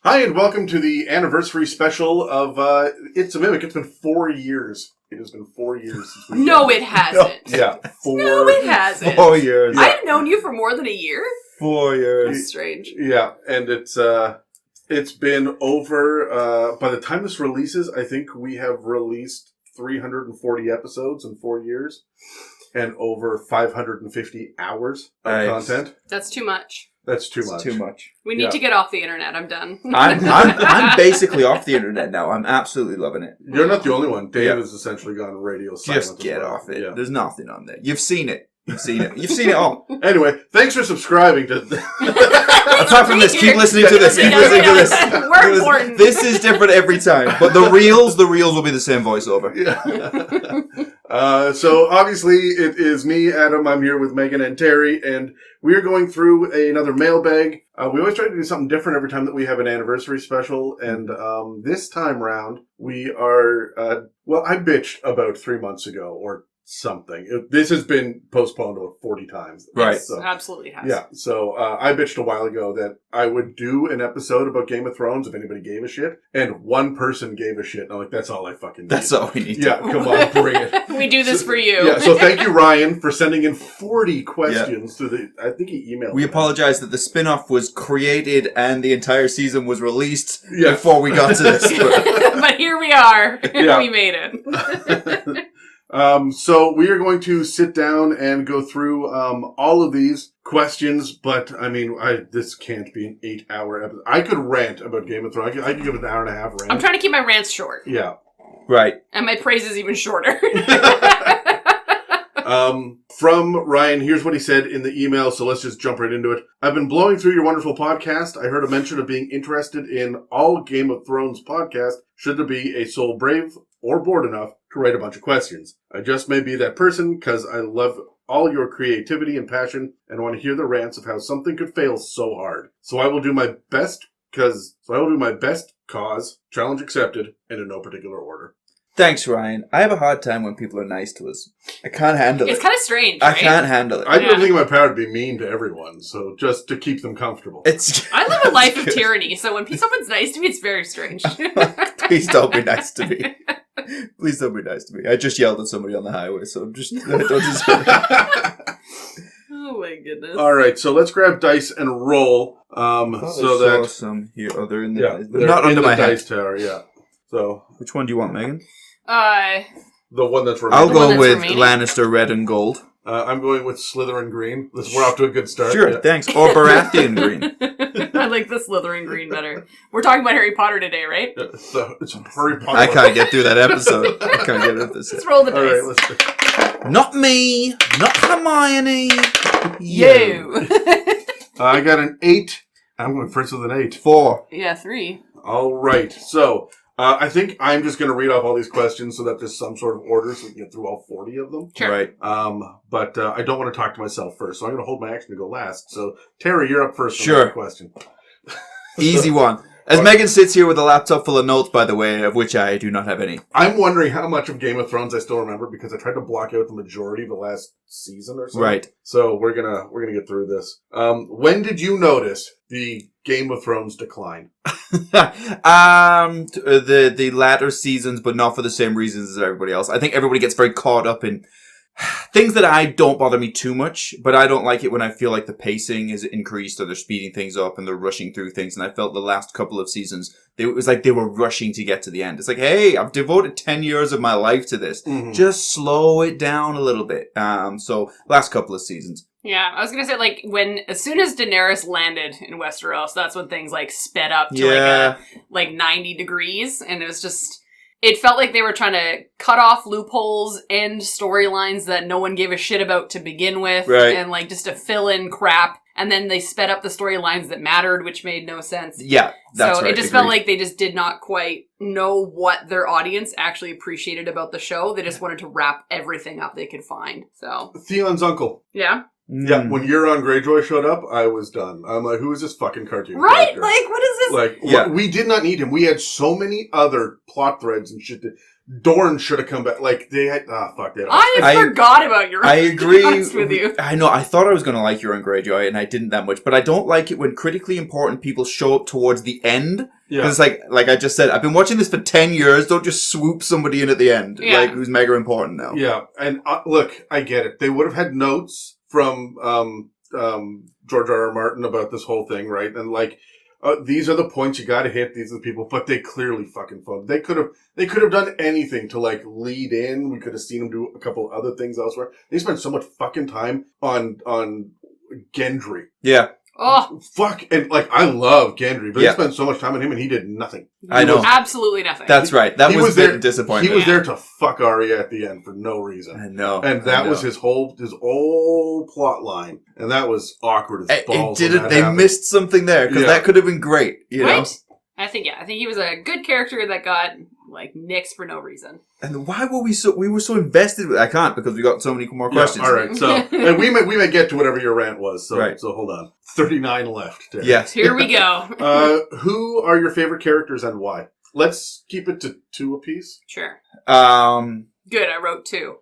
Hi, and welcome to the anniversary special of ItsaMimic. It's been 4 years. It has been 4 years since we No, it hasn't. Yeah, 4. No, it hasn't. 4 years. I've known you for more than a year. 4 years. That's strange. Yeah, and it's been over, by the time this releases, I think we have released 340 episodes in 4 years and over 550 hours of content. That's too much. That's too It's much. too much. We need to get off the internet. I'm done. I'm basically off the internet now. I'm absolutely loving it. You're not the only one. Dave has essentially gone radio silent. Just get off it. Yeah. There's nothing on there. You've seen it. You've seen it. You've seen it all. Anyway, thanks for subscribing to... Apart from this, keep listening to this. Keep listening to this. We're important. This is different every time. But the reels will be the same voiceover. Yeah. So obviously it is me, Adam. I'm here with Megan and Terry, and we are going through another mailbag. We always try to do something different every time that we have an anniversary special, and this time round we are. I bitched about 3 months ago or something. This has been postponed about 40 times. Right. So, Absolutely has. yeah. So I bitched a while ago that I would do an episode about Game of Thrones if anybody gave a shit, and one person gave a shit. And I'm like, that's all I fucking need. That's all we need. Yeah, come on, bring it. We do this for you. Yeah, so thank you, Ryan, for sending in 40 questions to the... I think he emailed We them. apologize that the spin-off was created and the entire season was released before we got to this. But here we are. Yeah. We made it. So we are going to sit down and go through all of these questions, but I mean, this can't be an 8-hour episode. I could rant about Game of Thrones. I could give it an hour and a half rant. I'm trying to keep my rants short. Yeah. Right. And my praise is even shorter. From Ryan, here's what he said in the email, so let's just jump right into it. I've been blowing through your wonderful podcast. I heard a mention of being interested in all Game of Thrones podcast. Should there be a soul brave or bored enough to write a bunch of questions? I just may be that person because I love all your creativity and passion and want to hear the rants of how something could fail so hard. So I will do my best cause, challenge accepted, and in no particular order. Thanks, Ryan. I have a hard time when people are nice to us. I can't handle it. It's kind of strange, I right? can't handle it. I do everything in my power to be mean to everyone, so just to keep them comfortable. I live a life of tyranny, so when someone's nice to me, it's very strange. Please don't be nice to me. Please don't be nice to me. I just yelled at somebody on the highway, so I don't deserve it. Oh my goodness. All right, so let's grab dice and roll. So that some here. Oh, they're in the yeah, they're not under in my the head. dice tower. Yeah. So Which one do you want, Megan? the one that's I'll remaining. go with remaining? Lannister red and gold. I'm going with Slytherin green. We're off to a good start. Sure, Yeah. thanks. Or Baratheon green. I like the Slytherin green better. We're talking about Harry Potter today, right? Yeah, it's Harry Potter. I can't get through that episode. I can't get into this. Let's roll the All dice. right, let's. Not me. Not Hermione. You. I got an 8. I'm going first with an 8. 4. Yeah, 3. All right, so I think I'm just going to read off all these questions so that there's some sort of order so we can get through all 40 of them. Sure. Right. But I don't want to talk to myself first, so I'm going to hold my action to go last. So, Terry, you're up first. Sure. For question. Easy one. As Megan sits here with a laptop full of notes, by the way, of which I do not have any. I'm wondering how much of Game of Thrones I still remember because I tried to block out the majority of the last season or so. Right. So we're gonna get through this. When did you notice the Game of Thrones decline? The latter seasons, but not for the same reasons as everybody else. I think everybody gets very caught up in things that I don't bother me too much, but I don't like it when I feel like the pacing is increased or they're speeding things up and they're rushing through things. And I felt the last couple of seasons, it was like they were rushing to get to the end. It's like, hey, I've devoted 10 years of my life to this. Mm-hmm. Just slow it down a little bit. So last couple of seasons. Yeah, I was gonna say, like, as soon as Daenerys landed in Westeros, that's when things, like, sped up to, like 90 degrees, and it was just... It felt like they were trying to cut off loopholes and storylines that no one gave a shit about to begin with, right. And, like, just to fill in crap, and then they sped up the storylines that mattered, which made no sense. Yeah, that's so right. It just felt like they just did not quite know what their audience actually appreciated about the show. They just wanted to wrap everything up they could find, so... Theon's uncle. Yeah? Yeah, when Euron Greyjoy showed up, I was done. I'm like, who is this fucking cartoon Right? character? Like, what is this? Like, we did not need him. We had so many other plot threads and shit Dorne should have come back. Like, they had... fuck that. I forgot about your... I agree. To be honest with you. I know. I thought I was going to like Euron Greyjoy, and I didn't that much. But I don't like it when critically important people show up towards the end. Because, like I just said, I've been watching this for 10 years. Don't just swoop somebody in at the end. Yeah. Like, who's mega important now. Yeah, and look, I get it. They would have had notes from George R.R. Martin about this whole thing, right? And, like... these are the points you gotta hit. These are the people, but they clearly fucking phoned. They could have done anything to like lead in. We could have seen them do a couple other things elsewhere. They spent so much fucking time on Gendry. Yeah. Oh, fuck! And like, I love Gendry, but they spent so much time on him, and he did nothing. I know, absolutely nothing. That's right. That was there, disappointing. He was there to fuck Arya at the end for no reason. I know, and that was his whole plot line, and that was awkward as balls. It didn't. They missed something there because that could have been great. You know? I think he was a good character that got like nixed for no reason. And why were we were so invested with... I can't because we got so many more questions. All right, so and we may get to whatever your rant was. So right. So hold on, 39 left. Terry. Yes, here we go. Who are your favorite characters and why? Let's keep it to 2 apiece. Sure. Good. I wrote 2.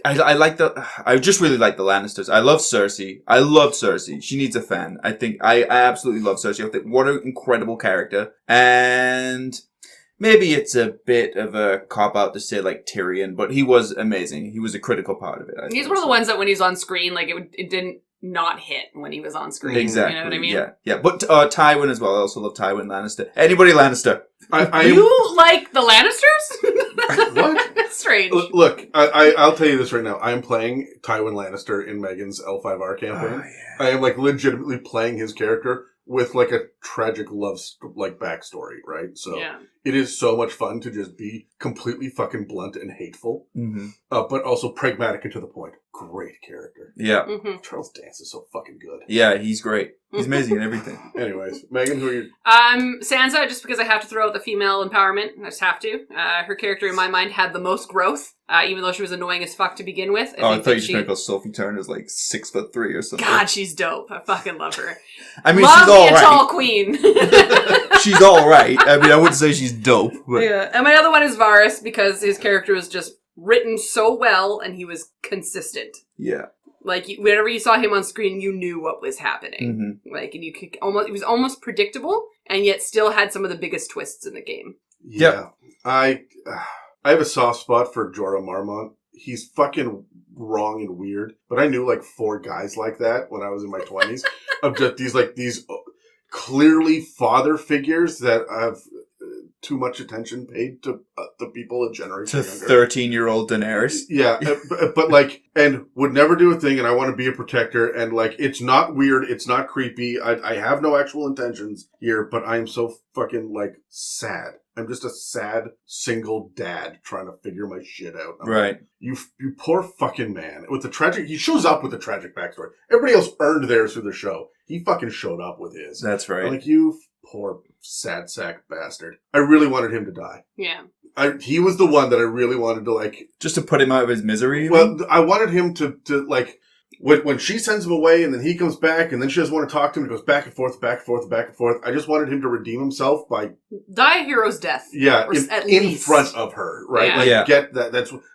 I just really like the Lannisters. I love Cersei. I love Cersei. She needs a fan. I absolutely love Cersei. I think what an incredible character. And maybe it's a bit of a cop-out to say like Tyrion, but he was amazing. He was a critical part of it. He's one of the ones that when he's on screen, like it didn't not hit when he was on screen. Exactly. You know what I mean? Yeah. But Tywin as well. I also love Tywin Lannister. Anybody Lannister. You like the Lannisters? What? That's strange. Look, I'll tell you this right now. I'm playing Tywin Lannister in Megan's L5R campaign. Oh, yeah. I am like legitimately playing his character with like a tragic love like backstory, right? So it is so much fun to just be completely fucking blunt and hateful, but also pragmatic and to the point. Great character. Yeah. Charles Dance is so fucking good. Yeah, he's great. He's amazing in everything. Anyways, Megan, who are you? Sansa, just because I have to throw out the female empowerment. I just have to. Her character, in my mind, had the most growth, even though she was annoying as fuck to begin with. I thought you were just going to go Sophie Turner's like 6'3" or something. God, she's dope. I fucking love her. I mean, love she's all right. a tall queen. She's all right. I mean, I wouldn't say she's dope. But... Yeah, and my other one is Varys because his character was just written so well and he was consistent. Yeah. Like, whenever you saw him on screen, you knew what was happening. Like, and you could it was almost predictable, and yet still had some of the biggest twists in the game. Yeah. I have a soft spot for Jorah Mormont. He's fucking wrong and weird, but I knew like 4 guys like that when I was in my 20s of just these clearly father figures that have too much attention paid to the people a generation to younger. 13-year-old Daenerys. Yeah, but like, and would never do a thing, and I want to be a protector, and like, it's not weird, it's not creepy, I have no actual intentions here, but I'm so fucking like sad. I'm just a sad single dad trying to figure my shit out. Right. Like, you poor fucking man. With the tragic, he shows up with a tragic backstory. Everybody else earned theirs through the show. He fucking showed up with his. That's right. Like, you poor sad sack bastard. I really wanted him to die. Yeah. He was the one that I really wanted to like... Just to put him out of his misery? Well, I wanted him to like... When she sends him away and then he comes back and then she doesn't want to talk to him, it goes back and forth, back and forth, back and forth. I just wanted him to redeem himself by... Die a hero's death. Yeah, in front of her, right? Yeah. Like, yeah. Get that.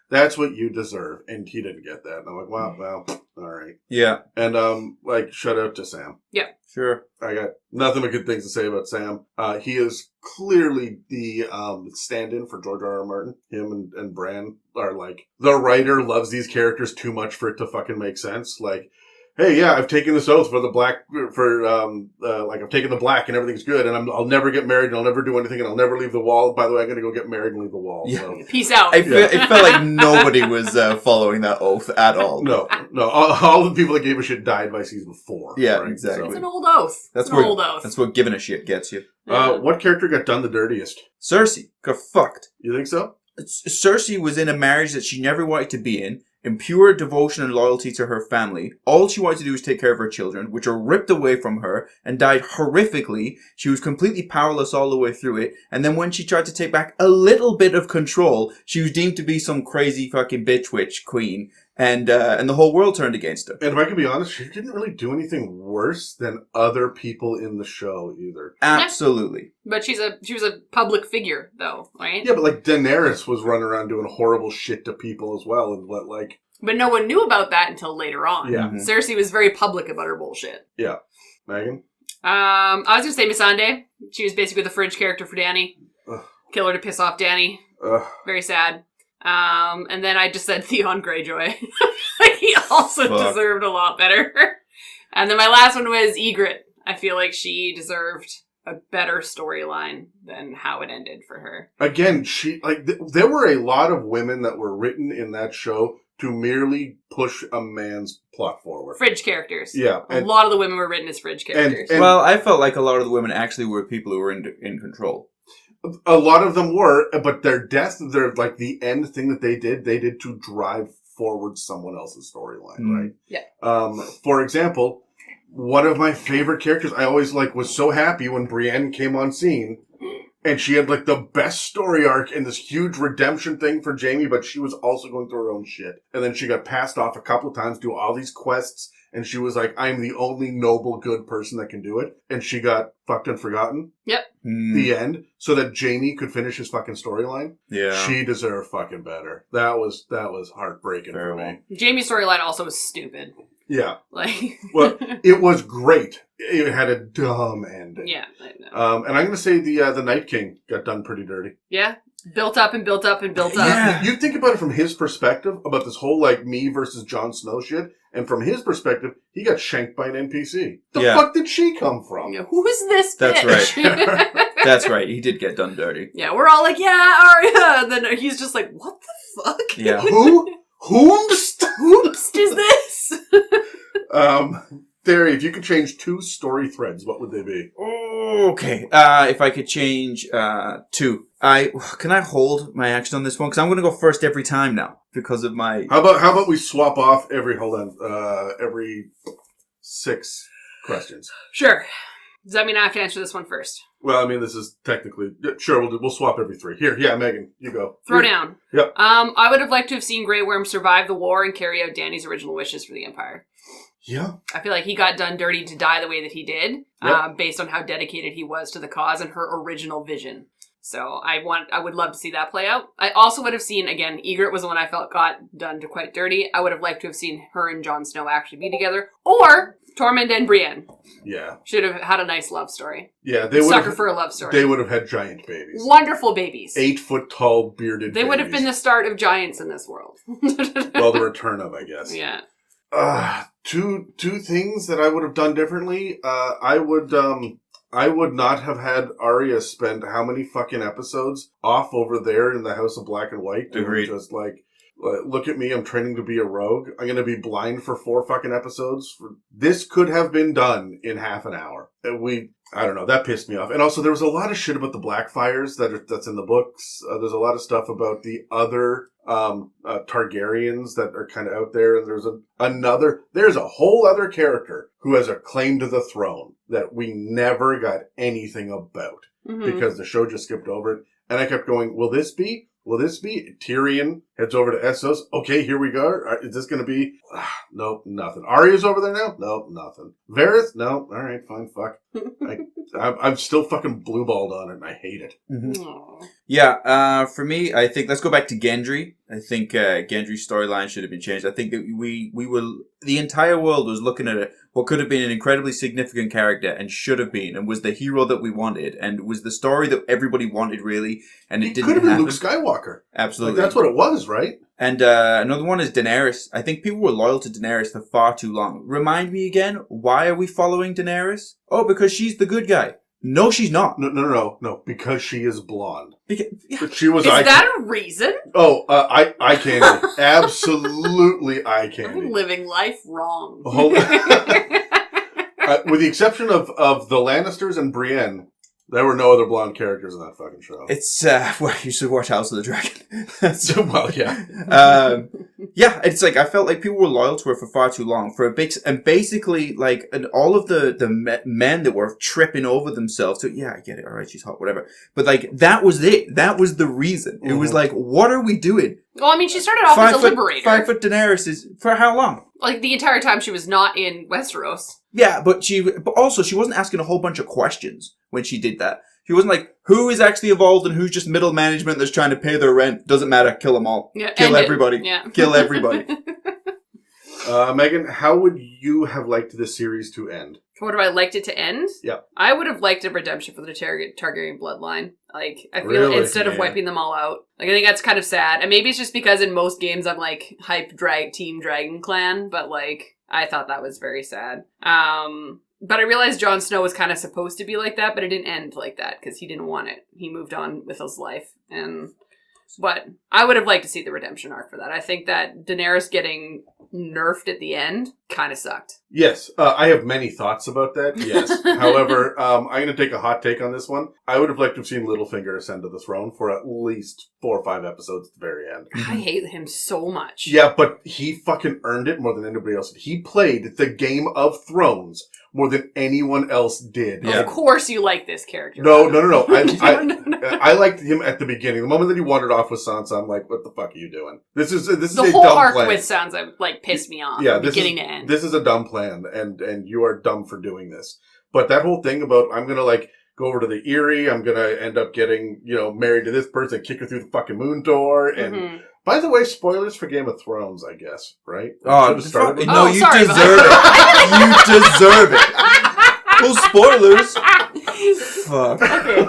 That's what you deserve. And he didn't get that. And I'm like, well, all right. Yeah. And, like, shout out to Sam. Yeah. Sure. I got nothing but good things to say about Sam. He is clearly the stand-in for George R.R. Martin. Him and Bran are like, the writer loves these characters too much for it to fucking make sense. Like, hey, yeah, I've taken this oath for the black, like I've taken the black and everything's good, and I'll never get married, and I'll never do anything, and I'll never leave the wall. By the way, I'm going to go get married and leave the wall. Yeah. So. Peace out. It felt like nobody was following that oath at all. No. All the people that gave a shit died by season 4. Yeah, right? exactly. It's an old oath. That's an old oath. That's what giving a shit gets you. What character got done the dirtiest? Cersei got fucked. You think so? Cersei was in a marriage that she never wanted to be in pure devotion and loyalty to her family. All she wanted to do was take care of her children, which were ripped away from her and died horrifically. She was completely powerless all the way through it. And then when she tried to take back a little bit of control, she was deemed to be some crazy fucking bitch witch queen. And the whole world turned against her. And if I can be honest, she didn't really do anything worse than other people in the show either. Absolutely. But she was a public figure, though, right? Yeah, but like Daenerys was running around doing horrible shit to people as well, and But no one knew about that until later on. Yeah. Mhm. Cersei was very public about her bullshit. Yeah. Megan? I was gonna say Missandei. She was basically the fridge character for Dany. Ugh. Kill her to piss off Dany. Ugh. Very sad. And then I just said Theon Greyjoy. He also deserved a lot better. And then my last one was Ygritte. I feel like she deserved a better storyline than how it ended for her. Again, there were a lot of women that were written in that show to merely push a man's plot forward. Fridge characters. Yeah. A lot of the women were written as fridge characters. And Well, I felt like a lot of the women actually were people who were in control. a lot of them were, but their death, like the end thing that they did to drive forward someone else's storyline, right? Yeah. For example, one of my favorite characters, I always was so happy when Brienne came on scene, and she had the best story arc and this huge redemption thing for Jaime, but she was also going through her own shit. And then she got passed off a couple of times, do all these quests, and she was like, I'm the only noble, good person that can do it. And she got fucked and forgotten. Yep. The end. So that Jaime could finish his fucking storyline. Yeah. She deserved fucking better. That was heartbreaking for me. Jamie's storyline also was stupid. Yeah. Well, it was great. It had a dumb ending. Yeah, I know. And I'm going to say the Night King got done pretty dirty. Yeah. Built up and built up and built up. Yeah. You think about it from his perspective, about this whole me versus Jon Snow shit, and from his perspective, he got shanked by an NPC. The fuck did she come from? Yeah, who is this That's bitch? right. That's right. He did get done dirty. Yeah, we're all like, yeah, Arya. And then he's just like, what the fuck? Yeah. Whoopst is this? Theory, if you could change 2 story threads, what would they be? Okay. If I could change 2. Can I hold my action on this one? Because I'm going to go first every time now because of my... How about we swap off every 6 questions? Sure. Does that mean I have to answer this one first? Well, I mean, this is technically... Sure, we'll swap every 3. Here, yeah, Megan, you go. Throw down. Yep. I would have liked to have seen Grey Worm survive the war and carry out Dany's original wishes for the Empire. Yeah. I feel like he got done dirty to die the way that he did, based on how dedicated he was to the cause and her original vision. So I would love to see that play out. I also would have seen, again, Ygritte was the one I felt got done to quite dirty. I would have liked to have seen her and Jon Snow actually be together. Or Tormund and Brienne. Yeah. Should have had a nice love story. Yeah, they would Sucker for a love story. They would have had giant babies. Wonderful babies. 8-foot-tall, bearded They would have been the start of giants in this world. Well, the return of, I guess. Yeah. Two things that I would have done differently. I would not have had Arya spend how many fucking episodes off over there in the House of Black and White doing Agreed. just look at me, I'm training to be a rogue. I'm going to be blind for 4 fucking episodes. This could have been done in half an hour. I don't know, that pissed me off. And also, there was a lot of shit about the Blackfires that's in the books. There's a lot of stuff about the other Targaryens that are kind of out there. And there's a whole other character who has a claim to the throne that we never got anything about because the show just skipped over it. And I kept going, will this be? Tyrion heads over to Essos. Okay, here we go. Is this going to be? Nope, nothing. Arya's over there now? Nope, nothing. Varys? No. All right, fine, fuck. I'm still fucking blue-balled on it, and I hate it. Mm-hmm. Yeah, for me, I think, let's go back to Gendry. I think Gendry's storyline should have been changed. I think that the entire world was looking at what could have been an incredibly significant character and should have been, and was the hero that we wanted, and was the story that everybody wanted, really, and it didn't happen. Could have been Luke Skywalker. Absolutely. That's what it was, right? And another one is Daenerys. I think people were loyal to Daenerys for far too long. Remind me again, why are we following Daenerys? Oh, because she's the good guy. No, she's not. No. Because she is blonde. But she was. Is that a reason? Oh, eye candy. Absolutely eye candy. I'm living life wrong. With the exception of the Lannisters and Brienne, There were no other blonde characters in that fucking show. It's, well, you should watch House of the Dragon. So, well, yeah. Yeah, it's like, I felt like people were loyal to her for far too long. And basically, like, and all of the men that were tripping over themselves to, yeah, I get it, alright, she's hot, whatever. But, like, that was it. That was the reason. It was like, what are we doing? Well, I mean, she started off as a liberator. 5 foot Daenerys is, for how long? Like, the entire time she was not in Westeros. Yeah, but also, she wasn't asking a whole bunch of questions when she did that. She wasn't like, who is actually involved and who's just middle management that's trying to pay their rent? Doesn't matter. Kill them all. Yeah, Kill everybody. Yeah. Kill everybody. Megan, how would you have liked this series to end? What have I liked it to end? Yeah. I would have liked a redemption for the Targaryen bloodline. Like, I feel Really? instead of wiping them all out. Like, I think that's kind of sad. And maybe it's just because in most games I'm like, hype Team Dragon Clan, but like, I thought that was very sad. But I realized Jon Snow was kind of supposed to be like that, but it didn't end like that because he didn't want it. He moved on with his life. But I would have liked to see the redemption arc for that. I think that Daenerys getting nerfed at the end kind of sucked. Yes, I have many thoughts about that, yes. However, I'm going to take a hot take on this one. I would have liked to have seen Littlefinger ascend to the throne for at least 4 or 5 episodes at the very end. I hate him so much. Yeah, but he fucking earned it more than anybody else did. He played the Game of Thrones more than anyone else did. Yeah. Of course you like this character. No. I liked him at the beginning. The moment that he wandered off with Sansa, I'm like, what the fuck are you doing? This is a the whole dumb arc plan. with Sansa like pissed me off Yeah, from beginning to end. This is a dumb plan, and you are dumb for doing this. But that whole thing about I'm gonna like go over to the Eyrie, I'm gonna end up getting, married to this person, kick her through the fucking moon door, and by the way, spoilers for Game of Thrones, I guess, right? No, you sorry deserve it. You deserve it. Well, spoilers. Fuck. Okay.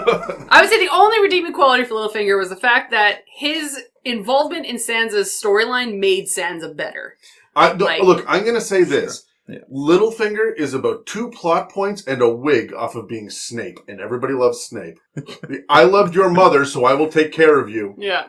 I would say the only redeeming quality for Littlefinger was the fact that his involvement in Sansa's storyline made Sansa better. Look, I'm going to say this. Yeah. Littlefinger is about 2 plot points and a wig off of being Snape, and everybody loves Snape. I loved your mother, so I will take care of you. Yeah.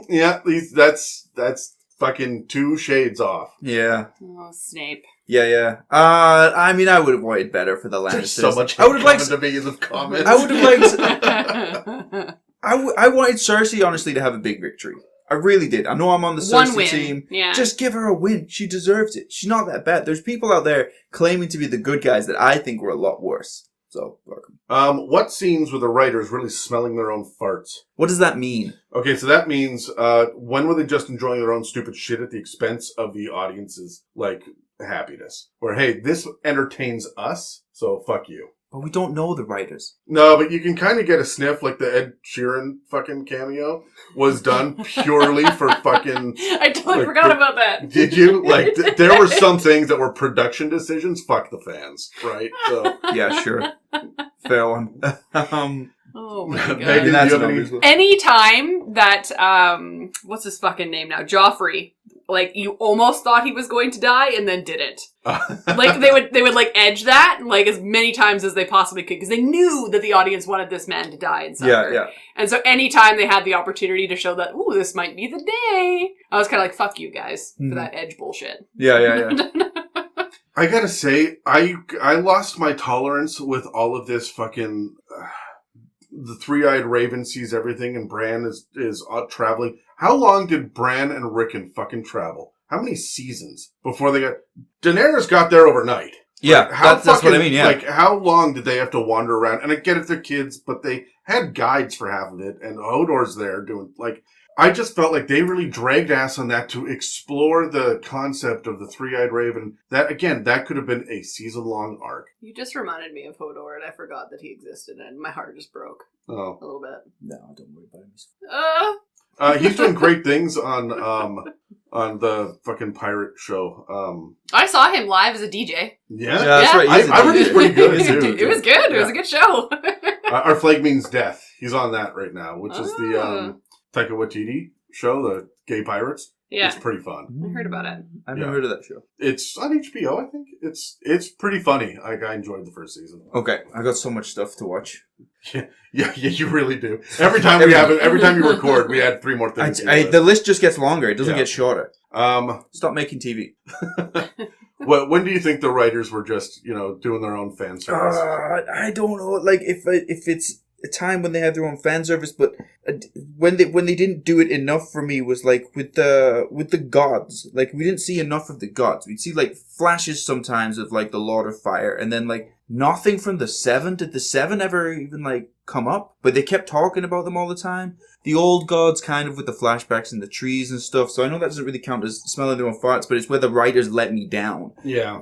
Yeah, that's fucking 2 shades off. Yeah. Oh, Snape. Yeah. I mean, I would have wanted better for the Lannisters. There's so much I would have liked to be in the comments. I would have liked. I wanted Cersei honestly to have a big victory. I really did. I know I'm on the Cersei team. Yeah. Just give her a win. She deserves it. She's not that bad. There's people out there claiming to be the good guys that I think were a lot worse. So, welcome. What scenes were the writers really smelling their own farts? What does that mean? Okay, so that means, when were they just enjoying their own stupid shit at the expense of the audience's, happiness? Or, hey, this entertains us, so fuck you. But we don't know the writers. No, but you can kind of get a sniff, like the Ed Sheeran fucking cameo was done purely for fucking... I totally forgot about that. Did you? There were some things that were production decisions. Fuck the fans, right? So. Yeah, sure. Fair one. Oh my god. Megan, that's do you have any... Any time that, what's his fucking name now? Joffrey. You almost thought he was going to die and then didn't. They would edge that, as many times as they possibly could, because they knew that the audience wanted this man to die and suffer. Yeah. And so anytime they had the opportunity to show that, ooh, this might be the day, I was kind of like, fuck you guys for that edge bullshit. Yeah. I gotta say, I lost my tolerance with all of this fucking... the 3-eyed raven sees everything and Bran is traveling. How long did Bran and Rickon fucking travel? How many seasons before they got... Daenerys got there overnight. Yeah, that's what I mean, yeah. How long did they have to wander around? And I get it, they're kids, but they had guides for half of it, and Hodor's there doing... I just felt like they really dragged ass on that to explore the concept of the 3-eyed raven. That, again, that could have been a season-long arc. You just reminded me of Hodor, and I forgot that he existed, and my heart just broke. Oh. A little bit. No, don't worry about him. He's doing great things on the fucking pirate show. I saw him live as a DJ. Yeah, that's right. I heard he's pretty good too. It was good. It was a good show. Our Flag Means Death. He's on that right now, which is the Taika Waititi show, the Gay Pirates. Yeah, it's pretty fun. I heard about it. I've never heard of that show. It's on HBO, I think. It's pretty funny. I enjoyed the first season. Okay, I got so much stuff to watch. Yeah, you really do. Every time you record, we add 3 more things. The list just gets longer. It doesn't get shorter. Stop making TV. When do you think the writers were just, doing their own fan service? I don't know. Like, if it's a time when they had their own fan service, but when they didn't do it enough for me was like with the gods. Like, we didn't see enough of the gods. We'd see like flashes sometimes of like the Lord of Fire, and then like nothing from the Seven. Did the Seven ever even like come up? But they kept talking about them all the time. The old gods, kind of with the flashbacks and the trees and stuff. So I know that doesn't really count as smelling their own farts, but it's where the writers let me down. Yeah.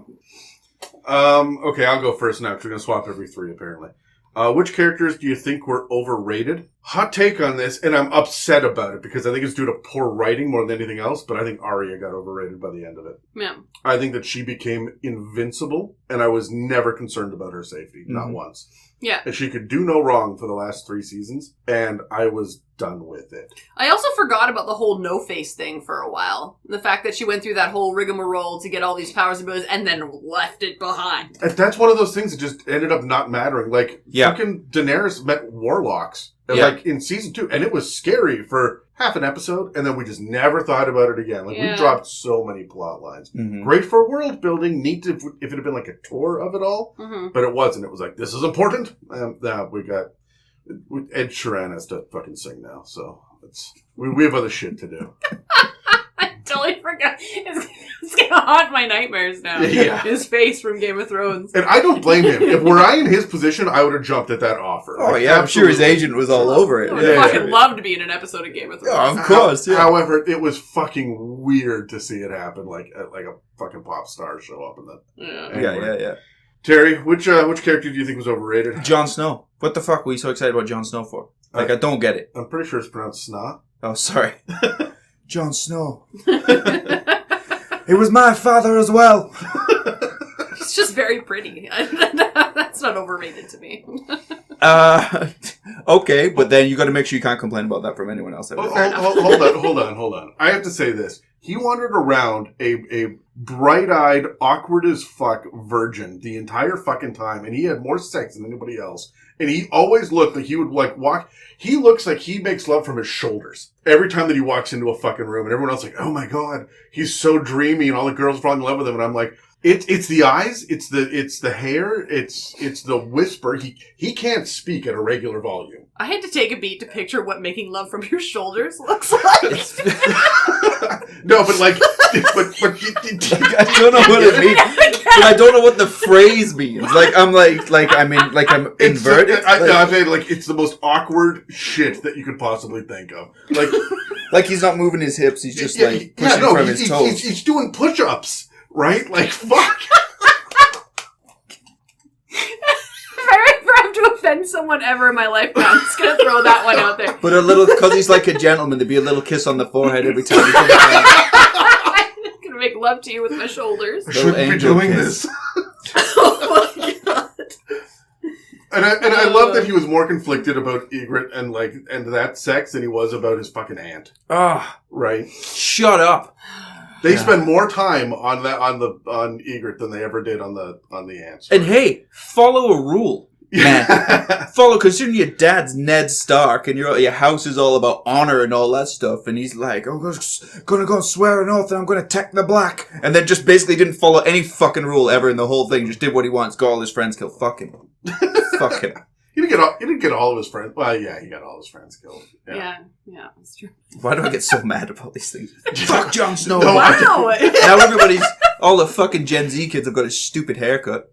Okay, I'll go first now because we're gonna swap every 3 apparently. Which characters do you think were overrated? Hot take on this, and I'm upset about it because I think it's due to poor writing more than anything else, but I think Arya got overrated by the end of it. Yeah. I think that she became invincible, and I was never concerned about her safety. Not once. Yeah. And she could do no wrong for the last 3 seasons, and I was done with it. I also forgot about the whole no-face thing for a while. The fact that she went through that whole rigmarole to get all these powers and abilities and then left it behind. And that's one of those things that just ended up not mattering. Like, fucking Daenerys met warlocks. Like, in season 2, and it was scary for half an episode, and then we just never thought about it again. Like, we dropped so many plot lines. Great for world building, neat if it had been like a tour of it all, but it wasn't. It was like, this is important. Now we got Ed Sheeran has to fucking sing now, so we have other shit to do. I totally forgot. It's gonna haunt my nightmares now. Yeah. His face from Game of Thrones. And I don't blame him. If were I in his position, I would have jumped at that offer. Oh, yeah, I'm sure his agent was all over it. I would fucking love to be in an episode of Game of Thrones. Yeah, of course, yeah. However, it was fucking weird to see it happen, like a fucking pop star show up in that. Yeah. Anyway. Yeah. Terry, which character do you think was overrated? Jon Snow. What the fuck were you so excited about Jon Snow for? Like, I don't get it. I'm pretty sure it's pronounced Sna. Oh, sorry. Jon Snow. It was my father as well. He's just very pretty. That's not overrated to me. Okay, but then you got to make sure you can't complain about that from anyone else. Hold on. I have to say this. He wandered around a bright-eyed, awkward as fuck virgin the entire fucking time, and he had more sex than anybody else. And he always looked like he would like walk. He looks like he makes love from his shoulders every time that he walks into a fucking room, and everyone else is like, oh my god, he's so dreamy, and all the girls fall in love with him, and I'm like, it's the eyes, it's the hair, it's the whisper. He can't speak at a regular volume. I had to take a beat to picture what making love from your shoulders looks like. No, but like, but I don't know what it means. But I don't know what the phrase means. Like I'm inverted. I'm saying like it's the most awkward shit that you could possibly think of. Like he's not moving his hips. He's just pushing from his toes. He's doing push-ups, right? Like fuck. If I ever have to offend someone ever in my life, I'm just gonna throw that one out there. But because he's like a gentleman, there'd be a little kiss on the forehead every time. I'm gonna make love to you with my shoulders. I shouldn't be doing this. Oh my god. And I love that he was more conflicted about Ygritte and that sex than he was about his fucking aunt. Right? Shut up. They spend more time on Ygritte than they ever did on the ants. And hey, follow a rule. Man, considering your dad's Ned Stark and your house is all about honor and all that stuff, and he's like, I'm gonna go and swear an oath and I'm gonna take the black, and then just basically didn't follow any fucking rule ever in the whole thing, just did what he wants, got all his friends killed. Fuck him. Fuck him. He didn't get all of his friends. Well, yeah, he got all his friends killed. Yeah, that's true. Why do I get so mad about these things? Fuck Jon Snow. No, wow. Now all the fucking Gen Z kids have got a stupid haircut.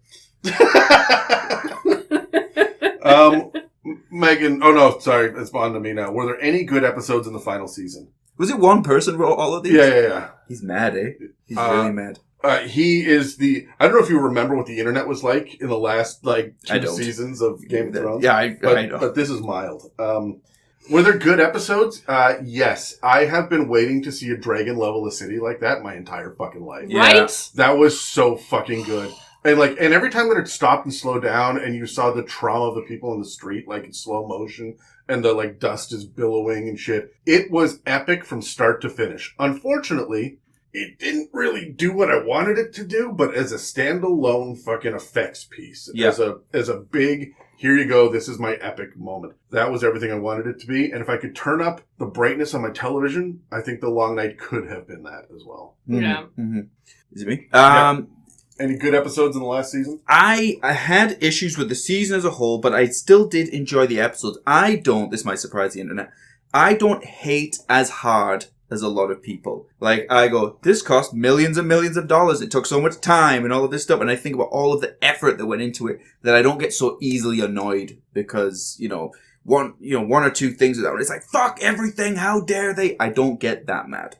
Megan, oh no, sorry, it's on to me now. Were there any good episodes in the final season? Was it one person wrote all of these? Yeah. He's mad, eh? He's really mad. He is I don't know if you remember what the internet was like in the last, 2 seasons of Game of Thrones. Yeah, I know. But this is mild. Were there good episodes? Yes. I have been waiting to see a dragon level a city like that my entire fucking life. Yeah. Right? That was so fucking good. And every time that it stopped and slowed down and you saw the trauma of the people in the street, in slow motion, and the, dust is billowing and shit, it was epic from start to finish. Unfortunately, it didn't really do what I wanted it to do, but as a standalone fucking effects piece, as a big, here you go, this is my epic moment. That was everything I wanted it to be. And if I could turn up the brightness on my television, I think The Long Night could have been that as well. Yeah. Mm-hmm. Is it me? Any good episodes in the last season? I had issues with the season as a whole, but I still did enjoy the episodes. This might surprise the internet, I don't hate as hard as a lot of people. Like, I go, this cost millions and millions of dollars. It took so much time and all of this stuff. And I think about all of the effort that went into it that I don't get so easily annoyed because, one or two things of that. It's like, fuck everything. How dare they? I don't get that mad.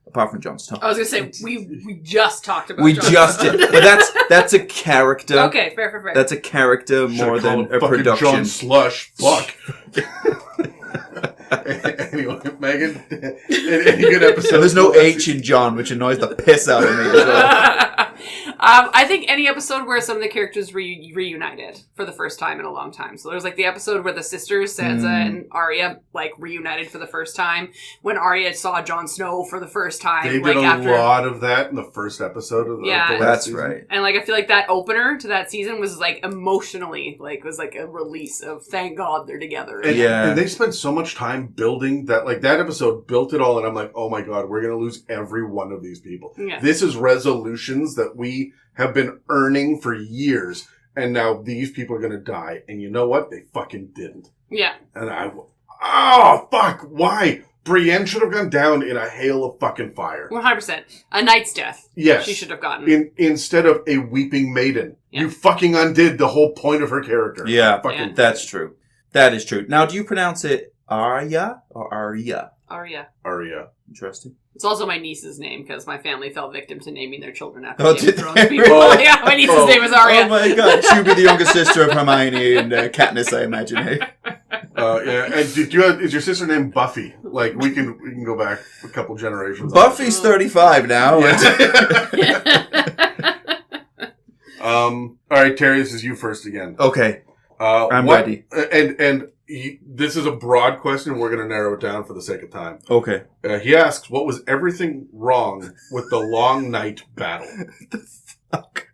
Apart from Jon Snow. I was going to say, we just talked about We Jon just Snow. did. But that's a character. Okay, fair. That's a character more than a production. John Slush. Fuck. Anyway, Megan, any good episodes? There's no H in John, which annoys the piss out of me as well. I think any episode where some of the characters reunited for the first time in a long time. So there's like the episode where the sisters, Sansa and Arya, like reunited for the first time. When Arya saw Jon Snow for the first time. They did a lot of that in the first episode of the that's season. right. And like I feel like that opener to that season was like emotionally, like was like a release of thank God they're together. And they spent so much time building that, like that episode built it all, and I'm like, oh my God, we're gonna lose every one of these people. Yeah. This is resolutions that we have been earning for years, and now these people are gonna die. And you know what? They fucking didn't. Yeah. And fuck, why? Brienne should have gone down in a hail of fucking fire. 100%. A knight's death. Yes. She should have gotten. Instead of a weeping maiden. Yeah. You fucking undid the whole point of her character. Yeah, that's true. That is true. Now, do you pronounce it Arya or Arya? Arya. Interesting. It's also my niece's name because my family fell victim to naming their children after Game of Thrones people. Yeah, my niece's name is Arya. Oh my God, she would be the younger sister of Hermione and Katniss, I imagine. Hey. Yeah. And is your sister named Buffy? Like we can go back a couple generations. Buffy's 35 now. Yeah. All right, Terry, this is you first again. Okay. I'm ready. And this is a broad question. We're going to narrow it down for the sake of time. Okay. He asks, what was everything wrong with the Long Night battle? The fuck?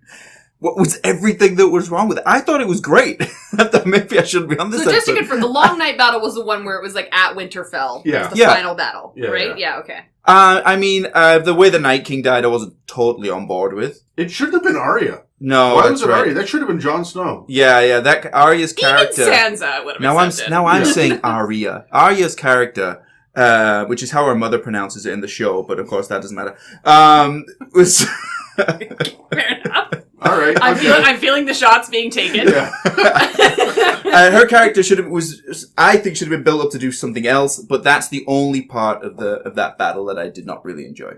What was everything that was wrong with it? I thought it was great. I thought maybe I shouldn't be on this episode. So just to episode. confirm, the Long Night battle was the one where it was like at Winterfell. Yeah. It was the final battle, right? Yeah, okay. I mean, the way the Night King died, I wasn't totally on board with. It should have been Arya. No, why was it Arya? That should have been Jon Snow. Yeah, that Arya's character. Even Sansa would have accepted. Now I'm saying Arya. Arya's character, which is how her mother pronounces it in the show, but of course that doesn't matter. Was fair enough. All right. I'm feeling the shots being taken. Yeah. Her character should have been built up to do something else, but that's the only part of that battle that I did not really enjoy.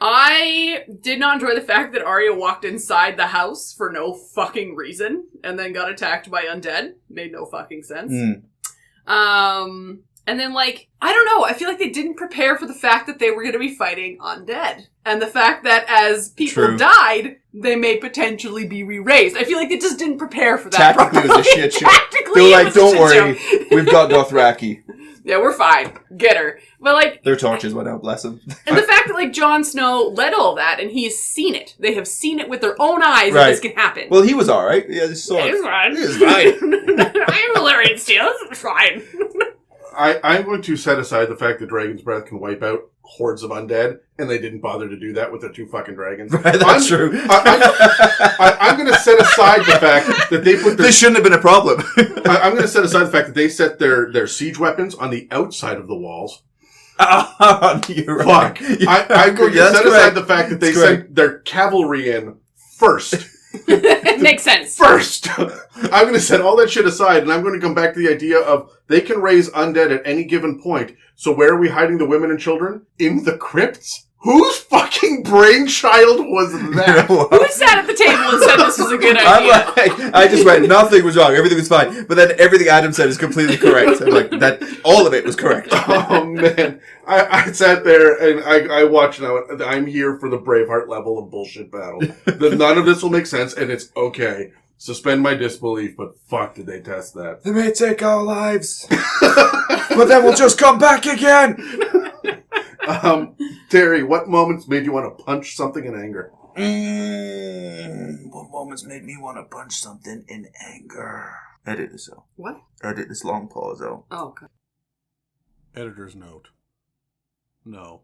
I did not enjoy the fact that Arya walked inside the house for no fucking reason and then got attacked by undead. Made no fucking sense. And then, I don't know, I feel like they didn't prepare for the fact that they were going to be fighting undead. And the fact that as people died, they may potentially be re-raised. I feel like they just didn't prepare for that Tactically, it was a shit show. Tactically, they were like, don't worry, we've got Dothraki. Yeah, we're fine. Get her. But their torches went out, bless them. And the fact that Jon Snow led all that and he's seen it. They have seen it with their own eyes that this can happen. Well, he was alright. Yeah, he saw it. He was fine. He was fine. I'm Valyrian steel. It's fine. I'm going to set aside the fact that Dragon's Breath can wipe out hordes of undead, and they didn't bother to do that with their 2 fucking dragons. Right, that's true. I'm going to set aside the fact that they put this shouldn't have been a problem. I'm going to set aside the fact that they set their siege weapons on the outside of the walls. You're right. Fuck. I'm going to set aside the fact that they sent their cavalry in first. It makes sense. First! I'm going to set all that shit aside, and I'm going to come back to the idea of they can raise undead at any given point. So where are we hiding the women and children? In the crypts? Whose fucking brainchild was that? Who sat at the table and said this was a good idea? I just went, nothing was wrong, everything was fine. But then everything Adam said is completely correct. I'm like, all of it was correct. Oh man. I sat there and I watched and I went, I'm here for the Braveheart level of bullshit battle. None of this will make sense and it's okay. Suspend my disbelief, but fuck did they test that. They may take our lives. But then we'll just come back again. Terry, what moments made you want to punch something in anger? What moments made me want to punch something in anger? Edit this out. What? Edit this long pause out. Oh, okay. Editor's note. No.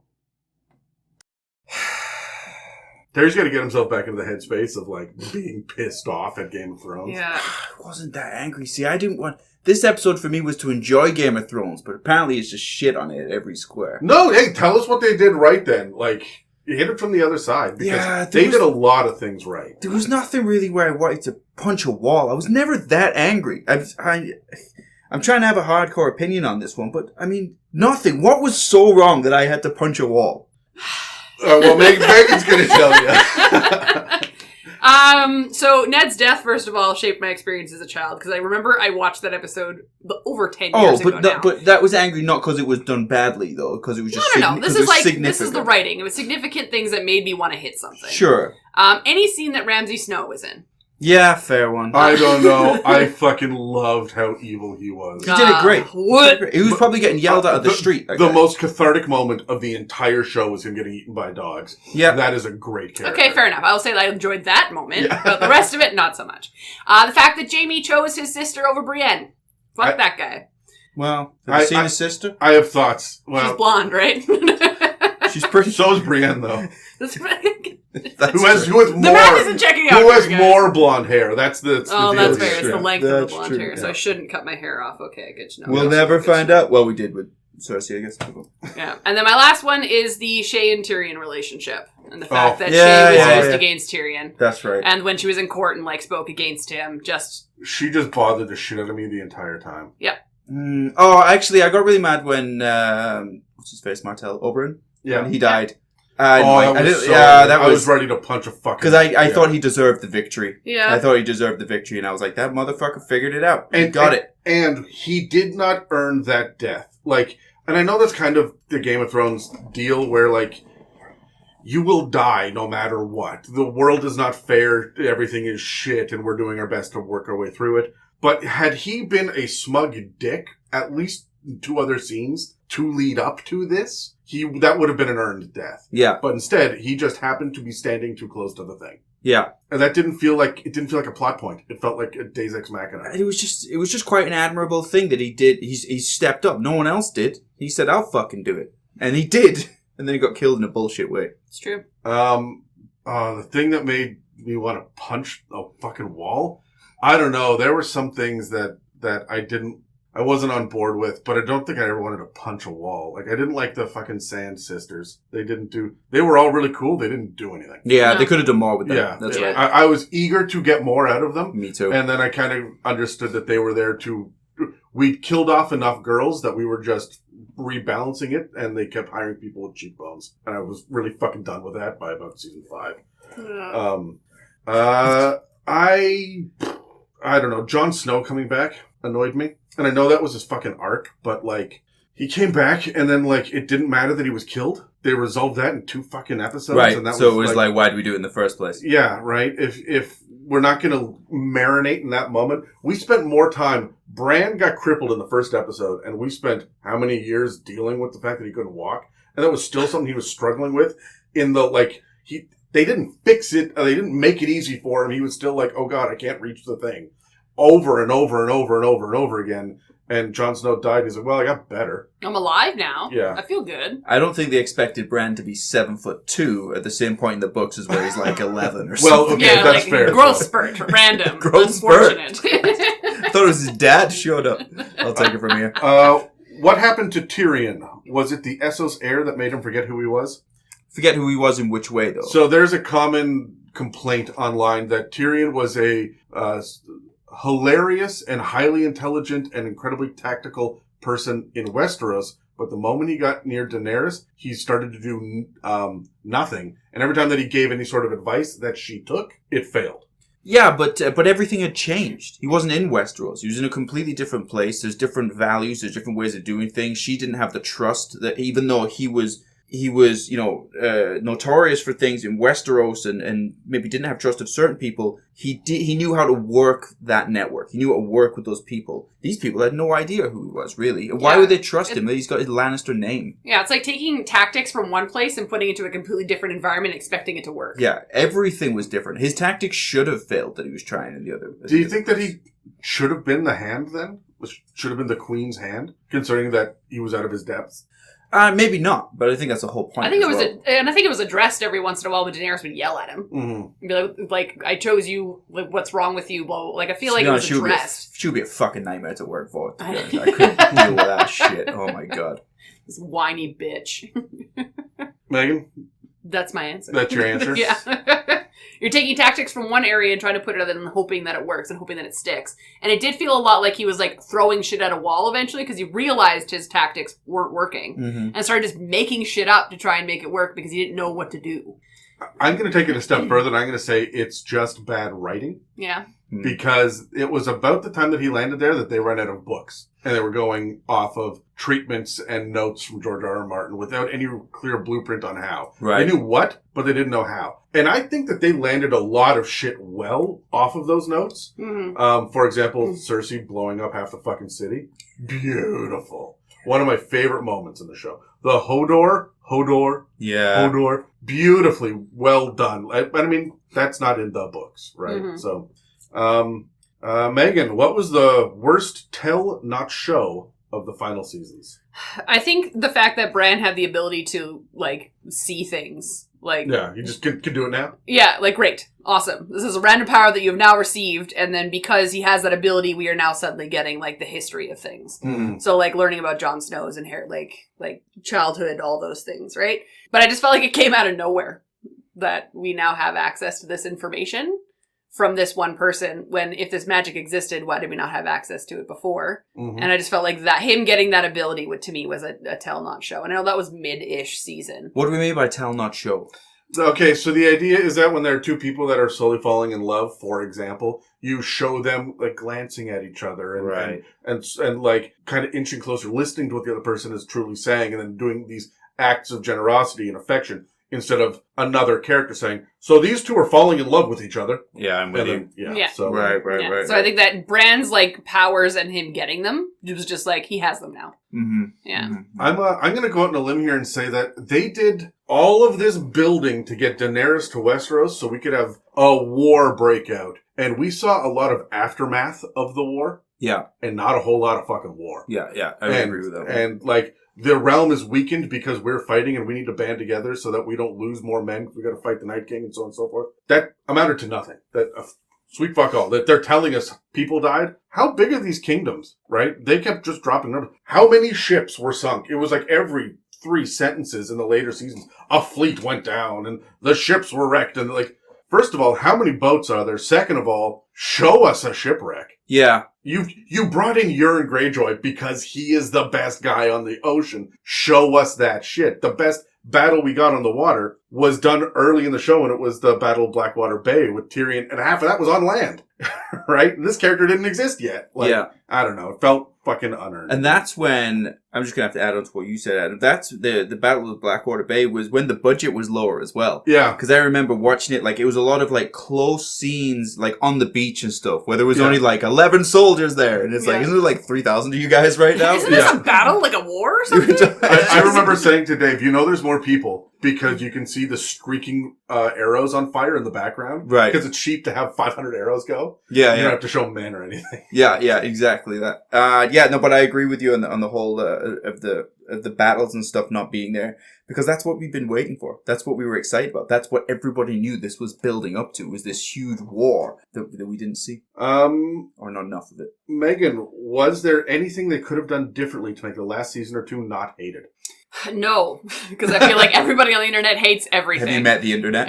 Terry's got to get himself back into the headspace of, like, being pissed off at Game of Thrones. Yeah. I wasn't that angry. See, I didn't want... This episode for me was to enjoy Game of Thrones, but apparently it's just shit on it every square. No, hey, tell us what they did right then. Like, you hit it from the other side. Because they did a lot of things right. There was nothing really where I wanted to punch a wall. I was never that angry. I'm trying to have a hardcore opinion on this one, but, I mean, nothing. What was so wrong that I had to punch a wall? Well, Megan's going to tell you. So Ned's death, first of all, shaped my experience as a child, because I remember I watched that episode over 10 years ago now. But that was angry not because it was done badly, though, because it was just No. This is the writing. It was significant things that made me want to hit something. Sure. Any scene that Ramsay Snow was in. Yeah, fair one. I don't know. I fucking loved how evil he was. He did it great. What? He was probably getting yelled out of the street. The most cathartic moment of the entire show was him getting eaten by dogs. Yeah. That is a great character. Okay, fair enough. I'll say that I enjoyed that moment, but the rest of it, not so much. The fact that Jaime chose his sister over Brienne. Fuck that guy. Well, have you seen his sister? I have thoughts. Well, she's blonde, right? She's pretty... So is Brienne, though. Who has the math isn't checking out. Who has more blonde hair? That's the that's deal. fair. It's the length of the blonde hair, yeah. so I shouldn't cut my hair off. Okay, good to know. We'll never find out. Well, we did with Cersei, I guess. Yeah, and then my last one is the Shae and Tyrion relationship, and the fact that Shae was used against Tyrion. That's right. And when she was in court and spoke against him, she just bothered the shit out of me the entire time. Yeah. Actually, I got really mad when what's his face, Martell Oberyn. Yeah, when he died. I was ready to punch a fucking... Because I thought he deserved the victory. Yeah. I thought he deserved the victory, and I was like, that motherfucker figured it out. He got it. And he did not earn that death. Like, and I know that's kind of the Game of Thrones deal where, like, you will die no matter what. The world is not fair, everything is shit, and we're doing our best to work our way through it. But had he been a smug dick, at least 2 other scenes to lead up to this... that would have been an earned death. Yeah. But instead, he just happened to be standing too close to the thing. Yeah. And that didn't feel like a plot point. It felt like a Deus Ex Machina. It was just quite an admirable thing that he did. He stepped up. No one else did. He said, I'll fucking do it. And he did. And then he got killed in a bullshit way. It's true. The thing that made me want to punch a fucking wall, I don't know. There were some things that I wasn't on board with, but I don't think I ever wanted to punch a wall. Like, I didn't like the fucking Sand Sisters. They were all really cool. They didn't do anything. Yeah, they could have done more with that. Yeah, that's right. I was eager to get more out of them. Me too. And then I kind of understood that they were there we killed off enough girls that we were just rebalancing it, and they kept hiring people with cheekbones. And I was really fucking done with that by about season 5. I don't know. Jon Snow coming back annoyed me. And I know that was his fucking arc, but, like, he came back and then, like, it didn't matter that he was killed. They resolved that in 2 fucking episodes. Right, And that so it was like, why did we do it in the first place? Yeah, right. If we're not going to marinate in that moment, we spent more time. Bran got crippled in the first episode, and we spent how many years dealing with the fact that he couldn't walk? And that was still something he was struggling with in the, like, they didn't fix it. They didn't make it easy for him. He was still like, oh God, I can't reach the thing. Over and over and over and over and over again. And Jon Snow died. And he's like, well, I got better. I'm alive now. Yeah. I feel good. I don't think they expected Bran to be 7'2" at the same point in the books as where he's like 11 or well, something. okay, that's fair. Growth spurt. Random. Growth spurt. Unfortunate. I thought it was his dad showed up. I'll take it from here. What happened to Tyrion? Was it the Essos heir that made him forget who he was? Forget who he was in which way, though. So there's a common complaint online that Tyrion was a hilarious and highly intelligent and incredibly tactical person in Westeros, but the moment he got near Daenerys, he started to do nothing. And every time that he gave any sort of advice that she took, it failed. Yeah, but everything had changed. He wasn't in Westeros. He was in a completely different place. There's different values. There's different ways of doing things. She didn't have the trust that, even though he was, notorious for things in Westeros and maybe didn't have trust of certain people, he knew how to work that network. He knew how to work with those people. These people had no idea who he was, really. Why would they trust him? He's got his Lannister name. Yeah, it's like taking tactics from one place and putting it into a completely different environment and expecting it to work. Yeah, everything was different. His tactics should have failed that he was trying in the other. Do you think that he should have been the hand then? Should have been the Queen's hand, considering that he was out of his depths? Maybe not, but I think that's the whole point. I think it was addressed every once in a while when Daenerys would yell at him. Mm-hmm. Be like, I chose you, like, what's wrong with you, blah, blah. Like, I feel like it was addressed. She would be a fucking nightmare to work for. I couldn't deal with that shit. Oh my god. This whiny bitch. Megan? That's my answer. That's your answer? Yeah. You're taking tactics from one area and trying to put it other and hoping that it works and hoping that it sticks. And it did feel a lot like he was like throwing shit at a wall eventually because he realized his tactics weren't working and started just making shit up to try and make it work because he didn't know what to do. I'm going to take it a step further and I'm going to say it's just bad writing. Yeah. Because it was about the time that he landed there that they ran out of books. And they were going off of treatments and notes from George R.R. Martin without any clear blueprint on how. Right. They knew what, but they didn't know how. And I think that they landed a lot of shit well off of those notes. Mm-hmm. For example, Cersei blowing up half the fucking city. Beautiful. One of my favorite moments in the show. The Hodor. Yeah. Hodor. Beautifully well done. I mean, that's not in the books, right? Mm-hmm. So, Megan, what was the worst tell, not show of the final seasons? I think the fact that Bran had the ability to, like, see things. Like, yeah, you just can do it now? Yeah, like, great. Awesome. This is a random power that you have now received, and then because he has that ability, we are now suddenly getting, like, the history of things. Mm. So, like, learning about Jon Snow's like, childhood, all those things, right? But I just felt like it came out of nowhere that we now have access to this information from this one person, when if this magic existed, why did we not have access to it before? Mm-hmm. And I just felt like that him getting that ability to me was a tell not show. And I know that was mid-ish season. What do we mean by tell not show? Okay, so the idea is that when there are two people that are slowly falling in love, for example, you show them like glancing at each other and like kind of inching closer, listening to what the other person is truly saying, and then doing these acts of generosity and affection instead of another character saying, so these two are falling in love with each other. Yeah, I'm with you. Yeah. So, right. So I think that Bran's like powers and him getting them, it was just like he has them now. Mm-hmm. Yeah. Mm-hmm. I'm going to go out on a limb here and say that they did all of this building to get Daenerys to Westeros so we could have a war breakout. And we saw a lot of aftermath of the war. Yeah. And not a whole lot of fucking war. Yeah. I agree with that one. And like, the realm is weakened because we're fighting and we need to band together so that we don't lose more men. We got to fight the Night King and so on and so forth. That amounted to nothing. That sweet fuck all. That they're telling us people died. How big are these kingdoms, right? They kept just dropping numbers. How many ships were sunk? It was like every 3 sentences in the later seasons. A fleet went down and the ships were wrecked. And like, first of all, how many boats are there? Second of all, show us a shipwreck. Yeah. You brought in Euron Greyjoy because he is the best guy on the ocean. Show us that shit. The best battle we got on the water was done early in the show, and it was the Battle of Blackwater Bay with Tyrion, and half of that was on land, right? And this character didn't exist yet. Like, yeah. I don't know. It felt fucking unearned. And that's when, I'm just going to have to add on to what you said, Adam. That's the Battle of Blackwater Bay was when the budget was lower as well. Yeah. Because I remember watching it, like, it was a lot of, like, close scenes, like, on the beach and stuff, where there was only, like, 11 soldiers there. And it's like, isn't there, like, 3,000 of you guys right now? Isn't this a battle, like a war or something? I remember saying to Dave, there's more people because you can see the streaking arrows on fire in the background. Right. Because it's cheap to have 500 arrows go. Yeah, You don't have to show men or anything. Yeah, exactly that. But I agree with you on the whole of the battles and stuff not being there, because that's what we've been waiting for. That's what we were excited about. That's what everybody knew this was building up to, was this huge war that we didn't see. Or not enough of it. Megan, was there anything they could have done differently to make the last season or two not hated? No, because I feel like everybody on the internet hates everything. Have you met the internet?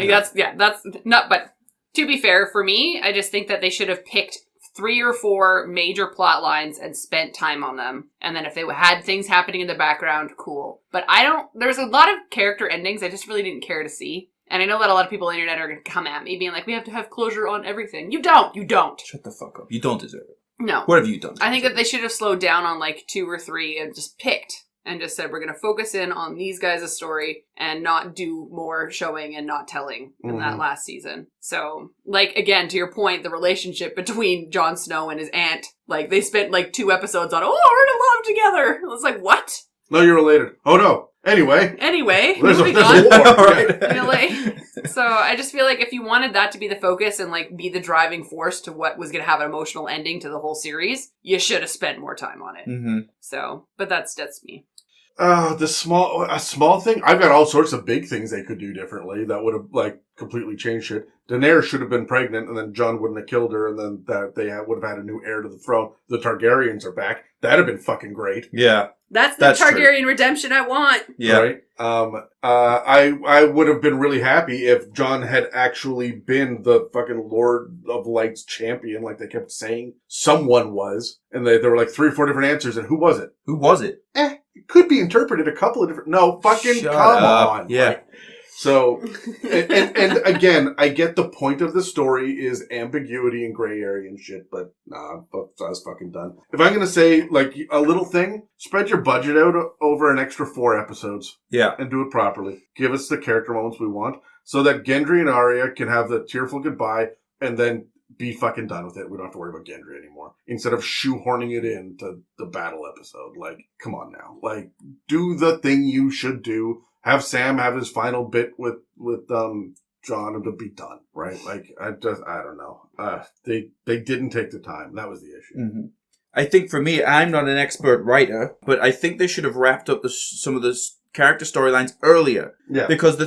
That's not, but to be fair, for me, I just think that they should have picked 3 or 4 major plot lines and spent time on them. And then if they had things happening in the background, cool. But there's a lot of character endings I just really didn't care to see. And I know that a lot of people on the internet are going to come at me being like, we have to have closure on everything. You don't. Shut the fuck up. You don't deserve it. No. What have you done? I think that they should have slowed down on like 2 or 3 and just picked. And just said, we're going to focus in on these guys' story and not do more showing and not telling in that last season. So, like, again, to your point, the relationship between Jon Snow and his aunt, like, they spent, like, 2 episodes on, we're in love together. It was like, what? No, you're related. Oh, no. Anyway, there's a war. Right. Really? So I just feel like if you wanted that to be the focus and like be the driving force to what was going to have an emotional ending to the whole series, you should have spent more time on it. Mm-hmm. So, but that's me. A small thing. I've got all sorts of big things they could do differently that would have like completely changed shit. Daenerys should have been pregnant, and then Jon wouldn't have killed her, and then would have had a new heir to the throne. The Targaryens are back. That'd have been fucking great. Yeah, that's the Targaryen redemption I want. Yeah, right. I would have been really happy if Jon had actually been the fucking Lord of Light's champion, like they kept saying. Someone was, and there were like 3 or 4 different answers, and who was it? Who was it? It could be interpreted a couple of different. No, fucking Shut come up. on. Yeah. Right? So, and again, I get the point of the story is ambiguity and gray area and shit, but nah, I was fucking done. If I'm gonna say like a little thing, spread your budget out over an extra 4 episodes. Yeah. And do it properly. Give us the character moments we want, so that Gendry and Arya can have the tearful goodbye, and then be fucking done with it. We don't have to worry about Gendry anymore. Instead of shoehorning it into the battle episode. Like, come on now. Like, do the thing you should do. Have Sam have his final bit with Jon and to be done, right? Like, I don't know. They didn't take the time. That was the issue. Mm-hmm. I think for me, I'm not an expert writer, but I think they should have wrapped up some of the character storylines earlier. Yeah. Because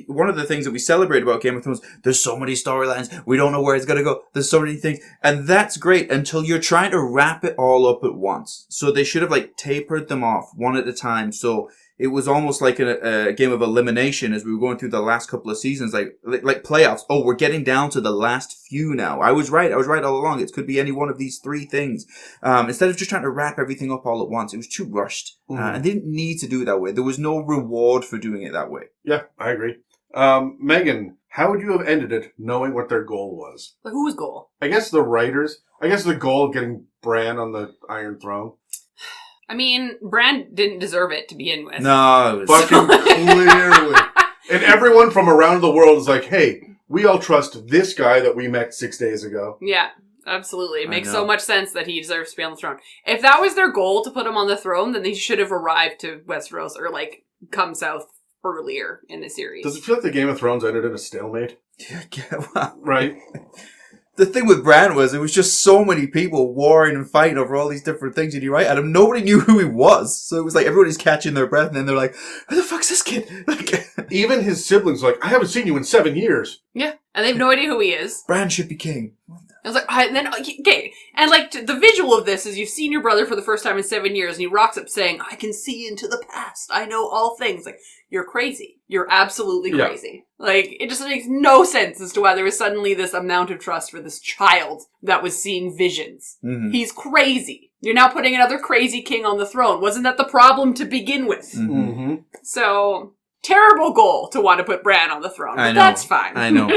one of the things that we celebrate about Game of Thrones, there's so many storylines, we don't know where it's going to go, there's so many things, and that's great until you're trying to wrap it all up at once. So they should have like tapered them off one at a time, so it was almost like a game of elimination as we were going through the last couple of seasons, like playoffs. Oh, we're getting down to the last few now. I was right all along. It could be any one of these 3 things. Instead of just trying to wrap everything up all at once, it was too rushed. Mm-hmm. And they didn't need to do it that way. There was no reward for doing it that way. Yeah, I agree. Megan, how would you have ended it knowing what their goal was? But whose goal? I guess the writers. I guess the goal of getting Bran on the Iron Throne. I mean, Bran didn't deserve it to begin with. No, it was Fucking clearly. And everyone from around the world is like, hey, we all trust this guy that we met 6 days ago. Yeah, absolutely. It makes know. so much sense that he deserves to be on the throne. If that was their goal to put him on the throne, then they should have arrived to Westeros or, like, come south earlier in the series. Does it feel like the Game of Thrones ended in a stalemate? Yeah, well, Right? the thing with Bran was it was just so many people warring and fighting over all these different things, and you're right, Adam, nobody knew who he was. So it was like everybody's catching their breath, and then they're like, who the fuck's this kid? Like, Even his siblings were like, I haven't seen you in 7 years. Yeah, and they have no idea who he is. Bran should be king. I was like, and then, okay, and like, the visual of this is you've seen your brother for the first time in 7 years, and he rocks up saying, I can see into the past, I know all things. Like, you're crazy. You're absolutely crazy. Yeah. Like, it just makes no sense as to why there was suddenly this amount of trust for this child that was seeing visions. Mm-hmm. He's crazy. You're now putting another crazy king on the throne. Wasn't that the problem to begin with? Mm-hmm. So, terrible goal to want to put Bran on the throne, but that's fine. I know.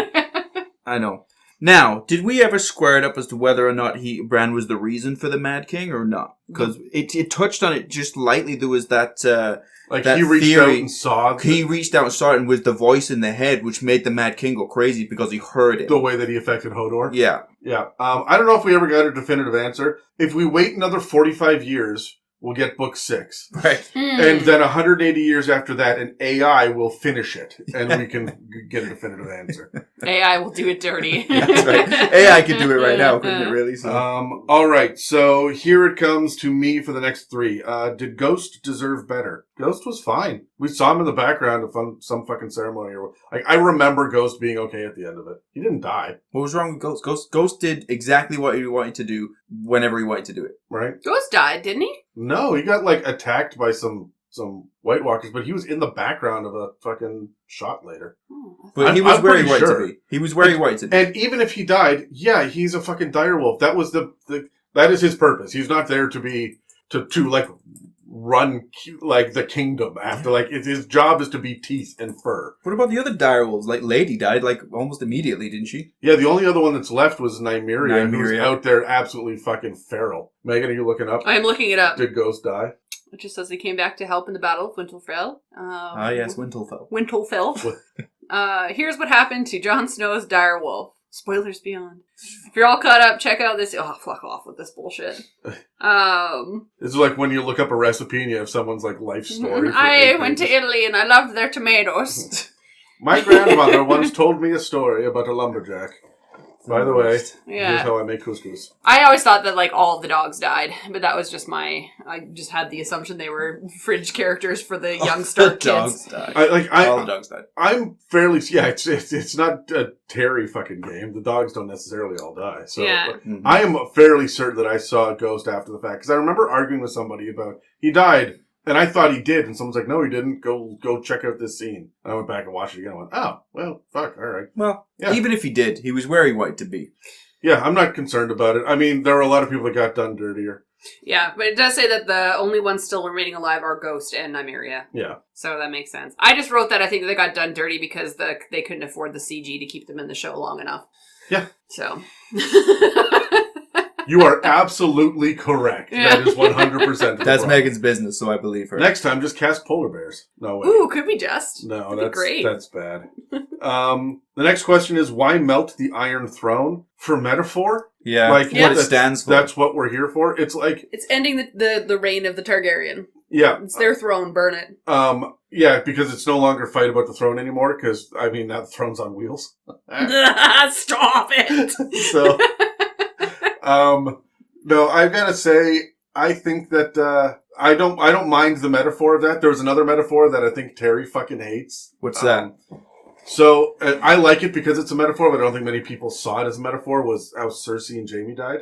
I know. Now, did we ever square it up as to whether or not Bran was the reason for the Mad King or not? Because it touched on it just lightly. There was that he reached out and saw it. He reached out and saw it, and was the voice in the head, which made the Mad King go crazy because he heard it. The way that he affected Hodor? Yeah. Yeah. I don't know if we ever got a definitive answer. If we wait another 45 years, we'll get book 6. Right. And then 180 years after that, an AI will finish it, and we can get a definitive answer. AI will do it dirty. That's right. AI could do it right now, couldn't it, really? So. All right, so here it comes to me for the next 3. Did Ghost deserve better? Ghost was fine. We saw him in the background of some fucking ceremony. I remember Ghost being okay at the end of it. He didn't die. What was wrong with Ghost? Ghost did exactly what he wanted to do whenever he wanted to do it. Right? Ghost died, didn't he? No, he got, attacked by some White Walkers, but he was in the background of a fucking shot later. But he was where he wanted to be. He was where he wanted to be. And even if he died, yeah, he's a fucking direwolf. That was that is his purpose. He's not there to run the kingdom after his job is to be teeth and fur. What about the other direwolves? Lady died almost immediately, didn't she? Yeah, the only other one that's left was Nymeria. Who's out there absolutely fucking feral. Megan, are you looking up? I'm looking it up. Did Ghost die? It just says he came back to help in the Battle of Winterfell. Yes, Winterfell. Here's what happened to Jon Snow's direwolf. Spoilers beyond. If you're all caught up, check out this. Oh, fuck off with this bullshit. It's like when you look up a recipe and you have someone's life story. I went to Italy and I loved their tomatoes. My grandmother once told me a story about a lumberjack. By the way, Yeah. here's how I make couscous. I always thought that, like, all of the dogs died, but that was just I just had the assumption they were fridge characters for the young Stark kids. Dogs died. All the dogs died. I'm fairly, it's not a Terry fucking game. The dogs don't necessarily all die. So Yeah. I am fairly certain that I saw a ghost after the fact, because I remember arguing with somebody about, he died, and I thought he did, and someone's like, no, he didn't. Go check out this scene. And I went back and watched it again. I went, oh, well, fuck, all right. Well, Yeah. even if he did, he was where he wanted to be. Yeah, I'm not concerned about it. I mean, there were a lot of people that got done dirtier. Yeah, but it does say that the only ones still remaining alive are Ghost and Nymeria. Yeah. So that makes sense. I just wrote that I think they got done dirty because they couldn't afford the CG to keep them in the show long enough. Yeah. So. You are absolutely correct. Yeah. That is 100%. That's Megan's business, so I believe her. Next time, just cast polar bears. No way. Ooh, could we just? No, That'd be great. That's bad. The next question is, why melt the Iron Throne? For metaphor? Yeah, Like, what it stands for. That's what we're here for. It's like... It's ending the reign of the Targaryen. Yeah. It's their throne, burn it. Yeah, because it's no longer fight about the throne anymore, because, I mean, now the throne's on wheels. Stop it! So... no, I've got to say, I think that, I don't mind the metaphor of that. There was another metaphor that I think Terry fucking hates. What's that? So, I like it because it's a metaphor, but I don't think many people saw it as a metaphor, was how Cersei and Jaime died.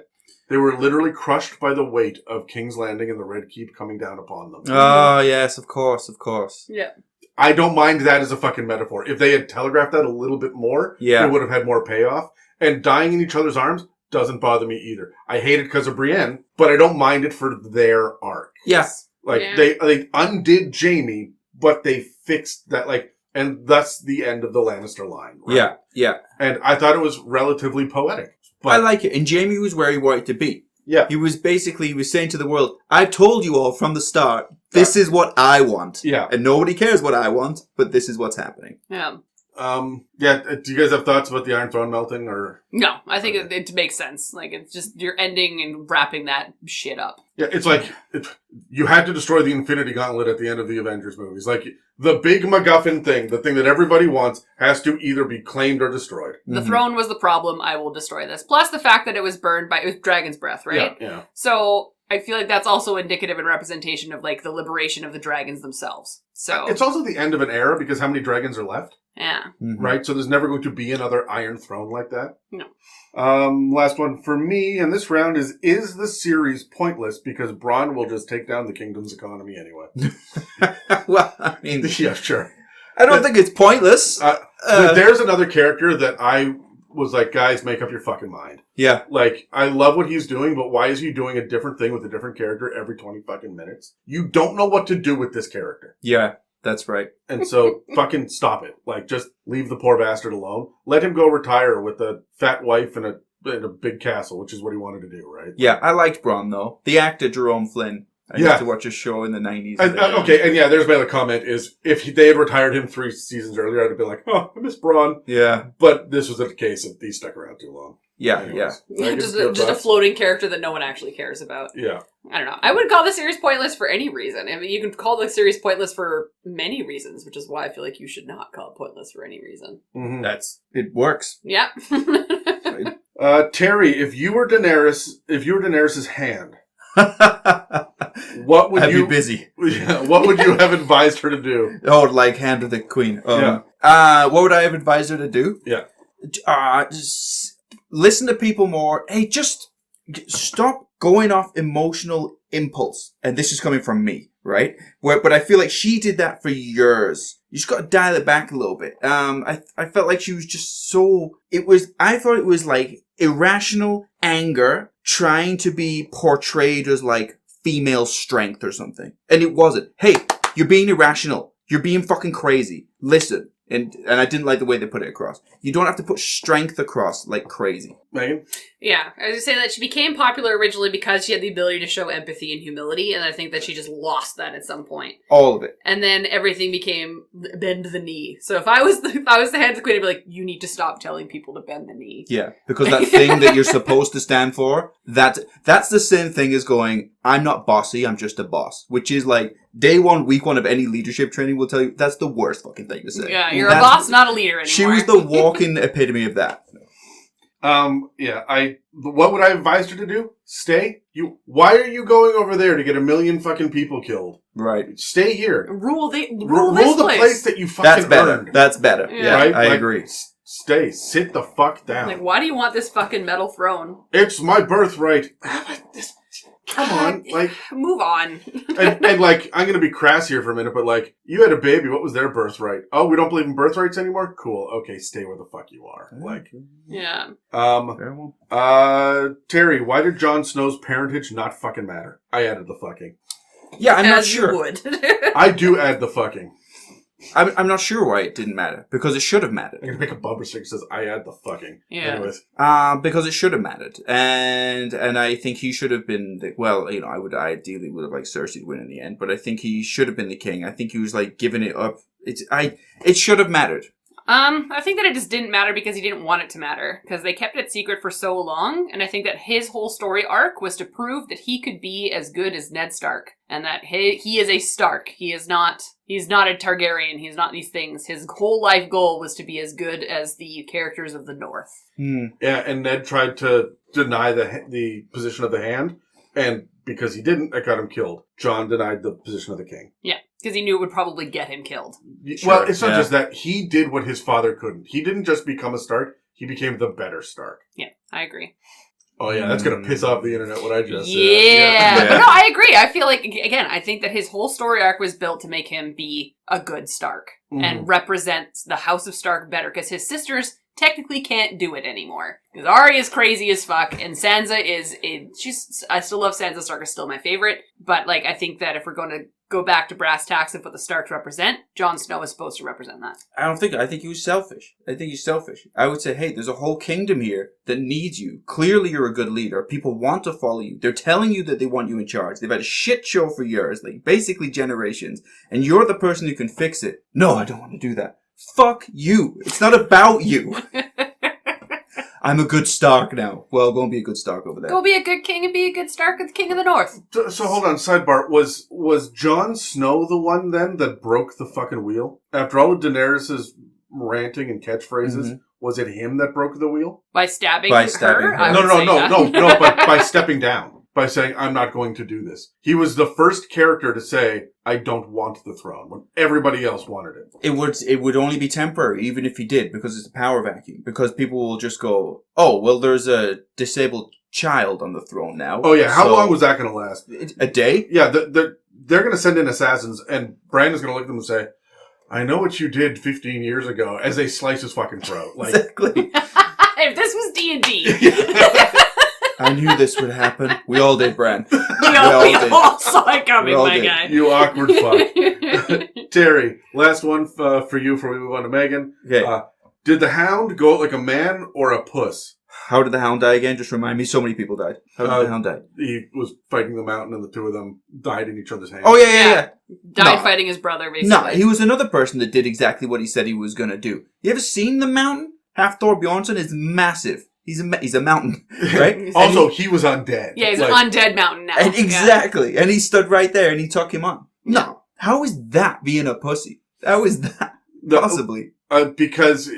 They were literally crushed by the weight of King's Landing and the Red Keep coming down upon them. Oh, yes, of course. Yeah. I don't mind that as a fucking metaphor. If they had telegraphed that a little bit more, it would have had more payoff. And dying in each other's arms doesn't bother me either. I hate it because of Brienne, but I don't mind it for their arc. Yes. Like, they undid Jaime, but they fixed that, like, and that's the end of the Lannister line. Right? Yeah. And I thought it was relatively poetic. But I like it. And Jaime was where he wanted to be. Yeah. He was saying to the world, I've told you all from the start, this is what I want. Yeah. And nobody cares what I want, but this is what's happening. Yeah. Do you guys have thoughts about the Iron Throne melting, or? No, I think it makes sense. Like, it's just, you're ending and wrapping that shit up. Yeah, it's like, you had to destroy the Infinity Gauntlet at the end of the Avengers movies. Like, the big MacGuffin thing, the thing that everybody wants, has to either be claimed or destroyed. The throne was the problem, I will destroy this. Plus the fact that it was burned by, it was Dragon's Breath, right? Yeah. So, I feel like that's also indicative and representation of, like, the liberation of the dragons themselves. So. It's also the end of an era, because how many dragons are left? Yeah. Mm-hmm. Right? So there's never going to be another Iron Throne like that. No. Last one for me in this round is the series pointless because Bronn will just take down the kingdom's economy anyway? Well, I mean... Yeah, sure. I don't think it's pointless. There's another character that I was like, guys, make up your fucking mind. Yeah. Like, I love what he's doing, but why is he doing a different thing with a different character every 20 fucking minutes? You don't know what to do with this character. Yeah, that's right. And so, fucking stop it. Like, just leave the poor bastard alone. Let him go retire with a fat wife and a big castle, which is what he wanted to do, right? Yeah, I liked Bronn, though. The actor, Jerome Flynn. I used to watch a show in the 90s. Okay, and yeah, there's my other comment is, if they had retired him 3 seasons earlier, I'd have been like, oh, I miss Bronn. Yeah. But this was the case of he stuck around too long. Yeah, Anyways, Just a floating character that no one actually cares about. Yeah. I don't know. I wouldn't call the series pointless for any reason. I mean, you can call the series pointless for many reasons, which is why I feel like you should not call it pointless for any reason. Mm-hmm. It works. Yeah. Terry, if you were Daenerys' hand, what would I'd you be busy? Yeah, what would you have advised her to do? Oh, like hand of the queen. What would I have advised her to do? Yeah. Just listen to people more. Hey, just stop going off emotional impulse. And this is coming from me, right? But I feel like she did that for years. You just got to dial it back a little bit. I felt like she was just I thought it was like irrational anger trying to be portrayed as like female strength or something. And it wasn't. Hey, you're being irrational. You're being fucking crazy. Listen. And I didn't like the way they put it across. You don't have to put strength across like crazy. Megan? Yeah, I was going to say that she became popular originally because she had the ability to show empathy and humility, and I think that she just lost that at some point. All of it. And then everything became bend the knee. So if I was the hand of the queen, I'd be like, you need to stop telling people to bend the knee. Yeah, because that thing that you're supposed to stand for, that's the same thing as going, I'm not bossy, I'm just a boss. Which is like, day 1, week 1 of any leadership training will tell you, that's the worst fucking thing to say. Yeah, you're a boss, not a leader anymore. She was the walking epitome of that. What would I advise her to do? Stay. Why are you going over there to get 1 million fucking people killed? Right. Stay here. Rule the place that you fucking earned. That's better. Yeah, right? I agree. Stay. Sit the fuck down. Like, why do you want this fucking metal throne? It's my birthright. Come on, like, move on. and like, I'm gonna be crass here for a minute, but like, you had a baby. What was their birthright? Oh, we don't believe in birthrights anymore. Cool. Okay, stay where the fuck you are. Like, yeah. Terry, why did Jon Snow's parentage not fucking matter? I added the fucking. Yeah, I'm not As sure. You would. I do add the fucking. I'm not sure why it didn't matter, because it should have mattered. I'm gonna make a bumper sticker that says I add the fucking. Yeah. Anyways. Because it should have mattered, and I think he should have been. I ideally would have liked Cersei to win in the end, but I think he should have been the king. I think he was like giving it up. It should have mattered. I think that it just didn't matter because he didn't want it to matter, because they kept it secret for so long, and I think that his whole story arc was to prove that he could be as good as Ned Stark, and that he is a Stark. He's not a Targaryen, he's not these things. His whole life goal was to be as good as the characters of the North. Yeah, and Ned tried to deny the position of the hand, and because he didn't, that got him killed. Jon denied the position of the king. Yeah, because he knew it would probably get him killed. Sure. Well, it's not just that. He did what his father couldn't. He didn't just become a Stark. He became the better Stark. Yeah, I agree. Oh, yeah, that's going to piss off the internet, what I just said. Yeah. But no, I agree. I feel like, again, I think that his whole story arc was built to make him be a good Stark and represent the House of Stark better, because his sisters technically can't do it anymore. Because Arya is crazy as fuck, and Sansa I still love Sansa Stark, is still my favorite, but like, I think that if we're going to go back to brass tacks and put the Starks represent, Jon Snow is supposed to represent that. I think he was selfish. I would say, hey, there's a whole kingdom here that needs you. Clearly you're a good leader. People want to follow you. They're telling you that they want you in charge. They've had a shit show for years, like basically generations, and you're the person who can fix it. No, I don't want to do that. Fuck you. It's not about you. I'm a good Stark now. Well, go and be a good Stark over there. Go be a good king and be a good Stark with the King of the North. So hold on, sidebar. Was Jon Snow the one then that broke the fucking wheel? After all of Daenerys' ranting and catchphrases, was it him that broke the wheel? By stabbing her? No, but by stepping down. By saying, I'm not going to do this. He was the first character to say, I don't want the throne, when everybody else wanted it. It would only be temporary, even if he did, because it's a power vacuum. Because people will just go, oh, well, there's a disabled child on the throne now. Oh, yeah. How long was that going to last? A day? Yeah, they're going to send in assassins, and Brandon's going to look at them and say, I know what you did 15 years ago, as they slice his fucking throat. Like, exactly. If this was D&D... I knew this would happen. We all did, Bran. We all saw it coming, my guy. You awkward fuck. Terry, last one for you before we move on to Megan. Okay. Did the Hound go out like a man or a puss? How did the Hound die again? Just remind me. So many people died. How did the Hound die? He was fighting the Mountain, and the two of them died in each other's hands. Oh, yeah. Died fighting his brother, basically. No, he was another person that did exactly what he said he was going to do. You ever seen the Mountain? Half-Thor Bjornsson is massive. He's a mountain, right? Also, he was undead. Yeah, he's an undead mountain now. And exactly. Yeah. And he stood right there and he took him on. No. How is that being a pussy? How is that possibly? Because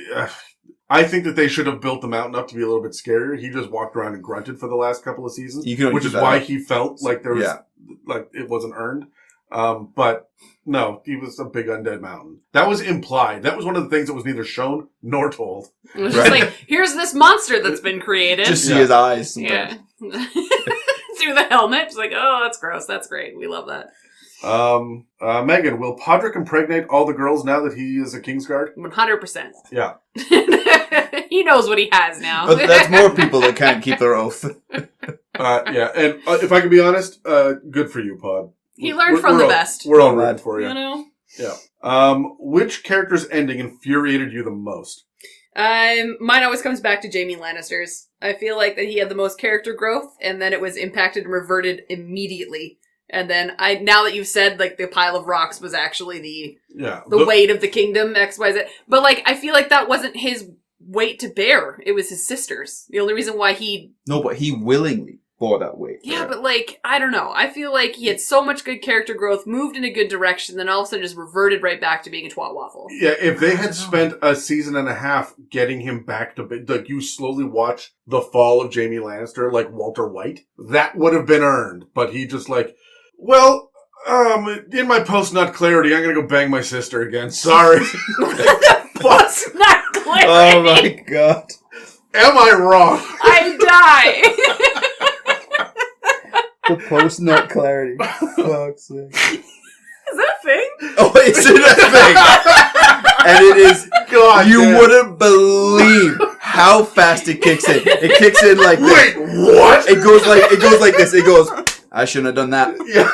I think that they should have built the Mountain up to be a little bit scarier. He just walked around and grunted for the last couple of seasons, which is why he felt like there was like it wasn't earned. But no, he was a big undead mountain. That was implied. That was one of the things that was neither shown nor told. It was just like, here's this monster that's been created. Just see his eyes sometimes. Yeah. Through the helmet. It's like, oh, that's gross. That's great. We love that. Megan, will Podrick impregnate all the girls now that he is a Kingsguard? 100%. Yeah. He knows what he has now. But that's more people that can't keep their oath. Yeah, and if I can be honest, good for you, Pod. He learned from the best. We're all rooting for you. You know? Yeah. Which character's ending infuriated you the most? Mine always comes back to Jaime Lannister's. I feel like that he had the most character growth, and then it was impacted and reverted immediately. And then now that you've said, like, the pile of rocks was actually the weight of the kingdom, XYZ. But, like, I feel like that wasn't his weight to bear. It was his sister's. The only reason why No, but he willingly bore that weight. Yeah, but like, I don't know. I feel like he had so much good character growth, moved in a good direction, then all of a sudden just reverted right back to being a twat waffle. Yeah, if they had spent a season and a half getting him back to, like, you slowly watch the fall of Jaime Lannister, like Walter White, that would have been earned. But he just like, well, in my post-nut clarity, I'm gonna go bang my sister again. Sorry. Post-nut clarity. Oh my god. Am I wrong? I die. The post-nut clarity. Fuck's sake. Is that a thing? Oh, it's in a thing. And it is, God you damn. wouldn't believe how fast it kicks in. It kicks in like this. Wait, what? It goes like this. It goes, I shouldn't have done that. Yeah.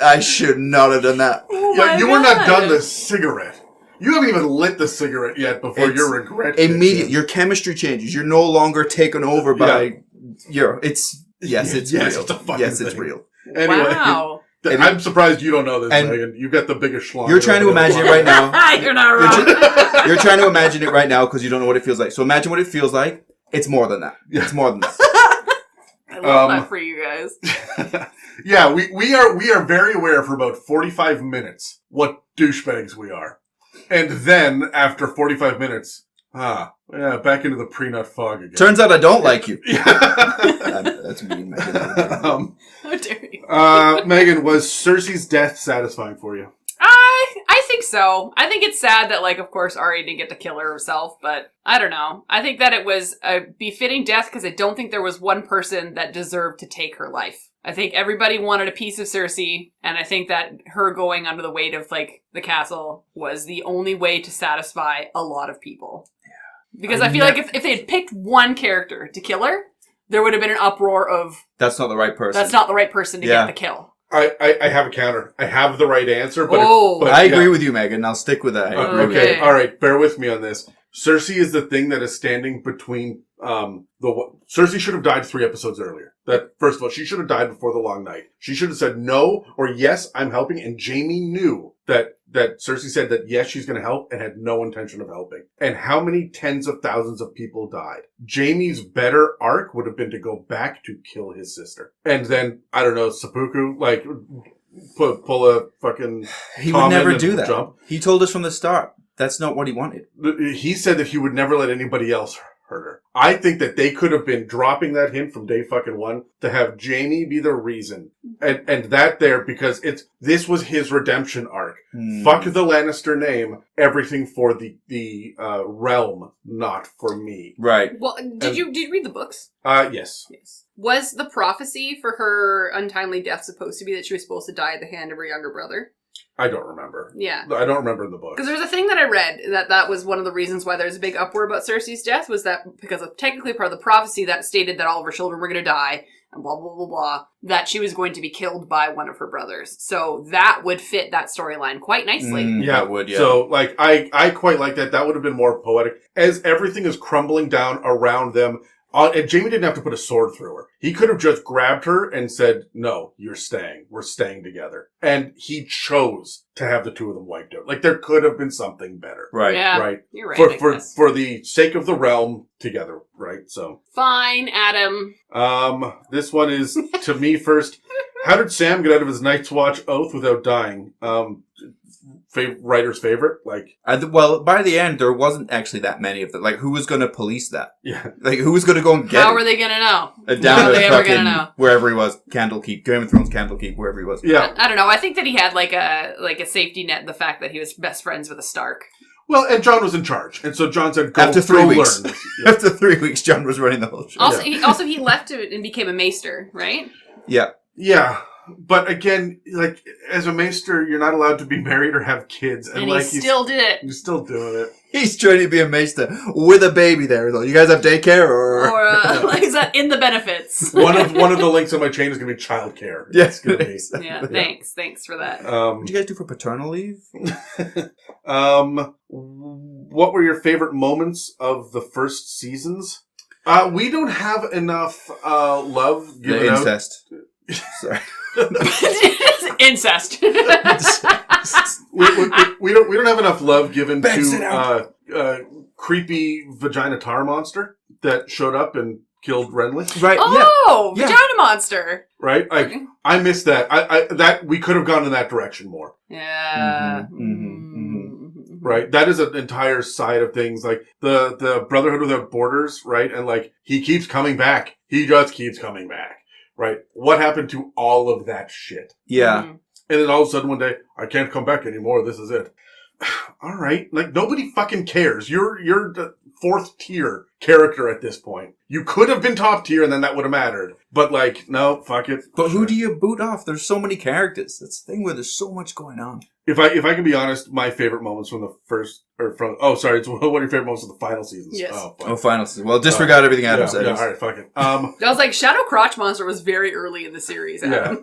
I should not have done that. Oh Yeah, my you were not God. done the cigarette. You haven't even lit the cigarette yet before It's your regret kicks Immediate. in. Your chemistry changes. You're no longer taken over by it's Yes, real. it's a fucking yes, it's thing. real. Anyway, Wow. I'm surprised you don't know this, And- Megan. You've got the biggest schlong. You're trying to imagine it right now. You're not wrong. You're trying to imagine it right now because you don't know what it feels like. So imagine what it feels like. It's more than that. It's more than that. I love that for you guys. Yeah, we are very aware for about 45 minutes what douchebags we are. And then, after 45 minutes, back into the pre-nut fog again. Turns out I don't like you. Yeah. That's mean, Megan. How dare you? Megan, was Cersei's death satisfying for you? I think so. I think it's sad that, like, of course, Arya didn't get to kill her herself, but I don't know. I think that it was a befitting death because I don't think there was one person that deserved to take her life. I think everybody wanted a piece of Cersei, and I think that her going under the weight of, like, the castle was the only way to satisfy a lot of people. Yeah. Because I feel like if they had picked one character to kill her, there would have been an uproar of, That's not the right person. that's not the right person to get the kill. I have a counter. I have the right answer, but, I agree with you, Megan. I'll stick with that. I agree with okay, you. all right. Bear with me on this. Cersei is the thing that is standing between Cersei should have died 3 episodes earlier. That first of all, she should have died before the long night. She should have said no or yes, I'm helping. And Jaime knew that Cersei said that yes, she's going to help and had no intention of helping. And how many tens of thousands of people died? Jaime's better arc would have been to go back to kill his sister, and then I don't know, seppuku, like pull a fucking. He Tom would never in and do that. jump. He told us from the start. That's not what he wanted. He said that he would never let anybody else hurt her. I think that they could have been dropping that hint from day fucking one to have Jaime be the reason. And that there, because this was his redemption arc. Fuck the Lannister name, everything for the realm, not for me. Right. Well, did you read the books? Yes. Yes. Was the prophecy for her untimely death supposed to be that she was supposed to die at the hand of her younger brother? I don't remember. Yeah. I don't remember in the book. Because there's a thing that I read that was one of the reasons why there's a big uproar about Cersei's death was that because of technically part of the prophecy that stated that all of her children were going to die and blah, blah, blah, blah, that she was going to be killed by one of her brothers. So that would fit that storyline quite nicely. Yeah, it would, yeah. So, like, I quite like that. That would have been more poetic. As everything is crumbling down around them, and Jaime didn't have to put a sword through her. He could have just grabbed her and said, no, you're staying. We're staying together. And he chose to have the two of them wiped out. Like, there could have been something better. Right. Yeah, Right. You're right. For the sake of the realm together, right? So. Fine, Adam. This one is to me first. How did Sam get out of his Night's Watch oath without dying? Writer's favorite? Like, Well, by the end, there wasn't actually that many of them. Like, who was going to police that? yeah. Like, who was going to go and get How him? were they going to know? Down How are to they ever fucking going to know? wherever he was. Candlekeep. Game of Thrones Candlekeep, wherever he was. Yeah. I don't know. I think that he had like a safety net in the fact that he was best friends with a Stark. Well, and John was in charge. And so John said, go After 3 go weeks. learn this. Yeah. After 3 weeks, John was running the whole show. Also, he left it and became a maester, right? Yeah. Yeah. But again, like, as a maester, you're not allowed to be married or have kids. And like, he still did it. He's still doing it. He's trying to be a maester with a baby there, though. You guys have daycare or... Or like, is that in the benefits? One of the links on my chain is going to be childcare. Yes, It's going to be. exactly. Yeah, thanks for that. What did you guys do for paternal leave? What were your favorite moments of the first seasons? We don't have enough love given The out. incest. Sorry. Incest. We don't have enough love given Banks it to creepy vagina tar monster that showed up and killed Renly. Right, Oh, yeah. vagina monster. Right? Like, I missed that. That we could have gone in that direction more. Yeah. Right? That is an entire side of things. Like, the Brotherhood Without Borders, right? And, like, he keeps coming back. He just keeps coming back. Right? What happened to all of that shit? Yeah. Mm-hmm. And then all of a sudden one day, I can't come back anymore. This is it. All right. Like, nobody fucking cares. You're the 4th tier character at this point. You could have been top tier and then that would have mattered. But, like, no, fuck it. But who do you boot off? There's so many characters. That's the thing where there's so much going on. If I can be honest, my favorite moments from the first, it's one of your favorite moments of the final seasons. Yes. Oh, Final season. Well, disregard everything Adam said. Yeah, all right, fuck it. I was like, Shadow Crotch Monster was very early in the series. Adam.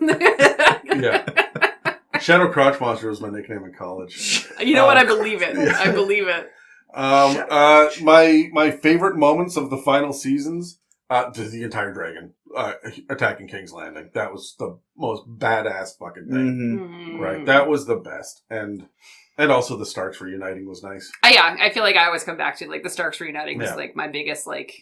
Yeah. Shadow Crotch Monster was my nickname in college. You know what? I believe it. Yeah. I believe it. My favorite moments of the final seasons, the entire dragon attacking King's Landing. That was the most badass fucking thing. Mm-hmm. Right? That was the best. And also the Starks reuniting was nice. Yeah, I feel like I always come back to, like, the Starks reuniting was, Yeah. like, my biggest, like,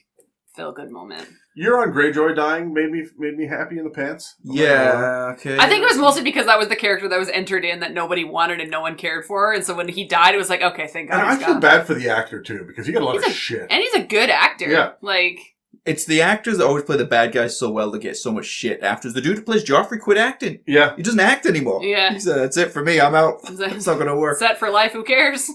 feel-good moment. Euron Greyjoy dying made me happy in the pants. Yeah, okay. I think it was mostly because that was the character that was entered in that nobody wanted and no one cared for, and so when he died, it was like, okay, thank God And I he's feel gone. bad for the actor, too, because he got a lot He's of a- shit. And he's a good actor. Yeah. Like... It's the actors that always play the bad guys so well that get so much shit after. The dude who plays Joffrey quit acting. Yeah. He doesn't act anymore. Yeah. He said, that's it for me. I'm out. It's not going to work. Set for life, who cares?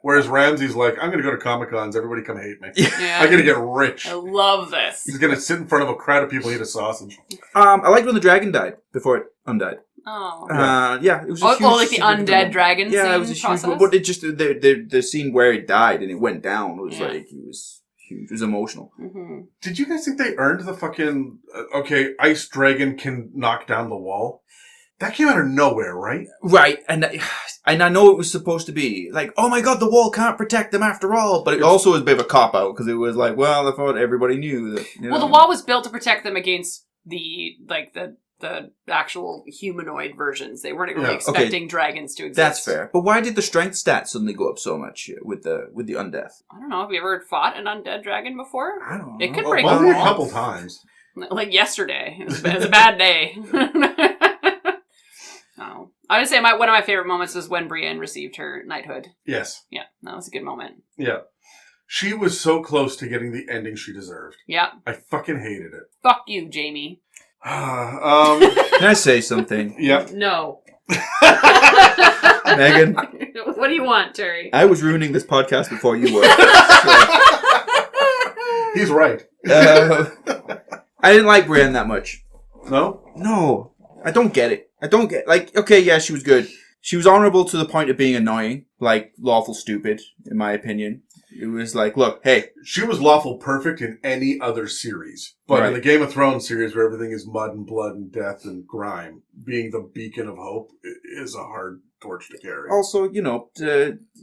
Whereas Ramsay's like, I'm going to go to Comic-Cons. Everybody come hate me. Yeah. I'm going to get rich. I love this. He's going to sit in front of a crowd of people and eat a sausage. I liked when the dragon died before it undied. Oh. Yeah, it was a huge... like the undead dragon Yeah, scene it was a huge... process? But it just... The scene where it died and it went down was Yeah. like... It was huge. It was emotional. Mm-hmm. Did you guys think they earned the fucking, ice dragon can knock down the wall? That came out of nowhere, right? Right, and I know it was supposed to be like, oh my god, the wall can't protect them after all, but it also was a bit of a cop-out, because it was like, well, I thought everybody knew that, you know. Well, the wall was built to protect them against the actual humanoid versions. They weren't really expecting dragons to exist. That's fair. But why did the strength stats suddenly go up so much with the undeath? I don't know. Have you ever fought an undead dragon before? I don't know. It could break a Only a wall. couple times. Like yesterday. It was a bad day. No. I would say one of my favorite moments was when Brienne received her knighthood. Yes. Yeah, that was a good moment. Yeah. She was so close to getting the ending she deserved. Yeah. I fucking hated it. Fuck you, Jamie. Can I say something? Yep. No. Megan? What do you want, Terry? I was ruining this podcast before you were. He's right. I didn't like Brienne that much. No? No. I don't get it. Like, okay, yeah, she was good. She was honorable to the point of being annoying. Like, lawful stupid, in my opinion. It was like, look, hey. She was lawful perfect in any other series. But in the Game of Thrones series, where everything is mud and blood and death and grime, being the beacon of hope is a hard torch to carry. Also,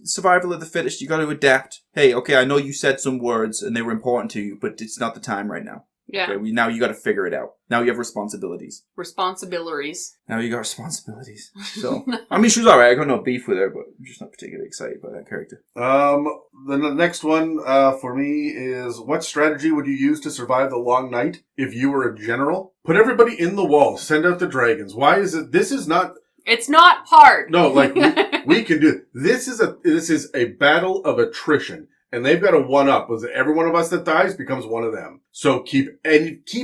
survival of the fittest, you got to adapt. Hey, okay, I know you said some words and they were important to you, but it's not the time right now. Yeah. Okay, now you got to figure it out. Now you have responsibilities. Responsibilities. Now you got responsibilities. So, I mean, she was alright. I got no beef with her, but I'm just not particularly excited by that character. The next one for me is, what strategy would you use to survive the long night if you were a general? Put everybody in the wall. Send out the dragons. Why is it? This is not. It's not hard. No, like we can do it. This is a battle of attrition. And they've got a one-up. Was every one of us that dies becomes one of them. So keep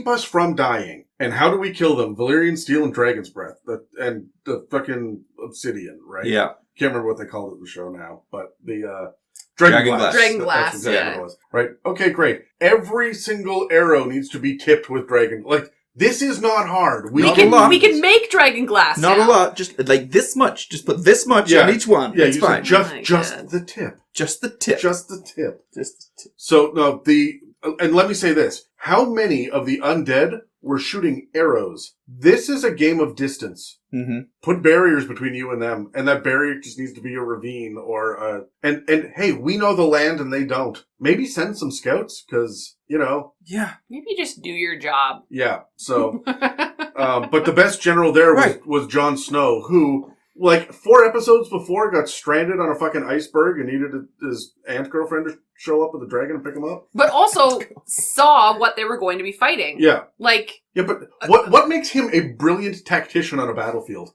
us from dying. And how do we kill them? Valyrian steel and dragon's breath, and the fucking obsidian, right? Yeah. Can't remember what they called it in the show now, but the dragon glass. Dragon glass, That's exactly what it was. Right? Okay, great. Every single arrow needs to be tipped with dragon. Like, this is not hard. We can make dragon glass. Not a lot. Just like this much. Just put this much on each one. Yeah, it's fine. Just the tip. Just the tip. Just the tip. Just the tip. So, no, and let me say this. How many of the undead were shooting arrows? This is a game of distance. Mm-hmm. Put barriers between you and them, and that barrier just needs to be a ravine or and hey, we know the land and they don't. Maybe send some scouts, because, Yeah. Maybe just do your job. Yeah, so, but the best general there was Jon Snow, who Like 4 episodes before, got stranded on a fucking iceberg and needed his aunt girlfriend to show up with a dragon and pick him up. But also saw what they were going to be fighting. Yeah. Like... Yeah, but what makes him a brilliant tactician on a battlefield?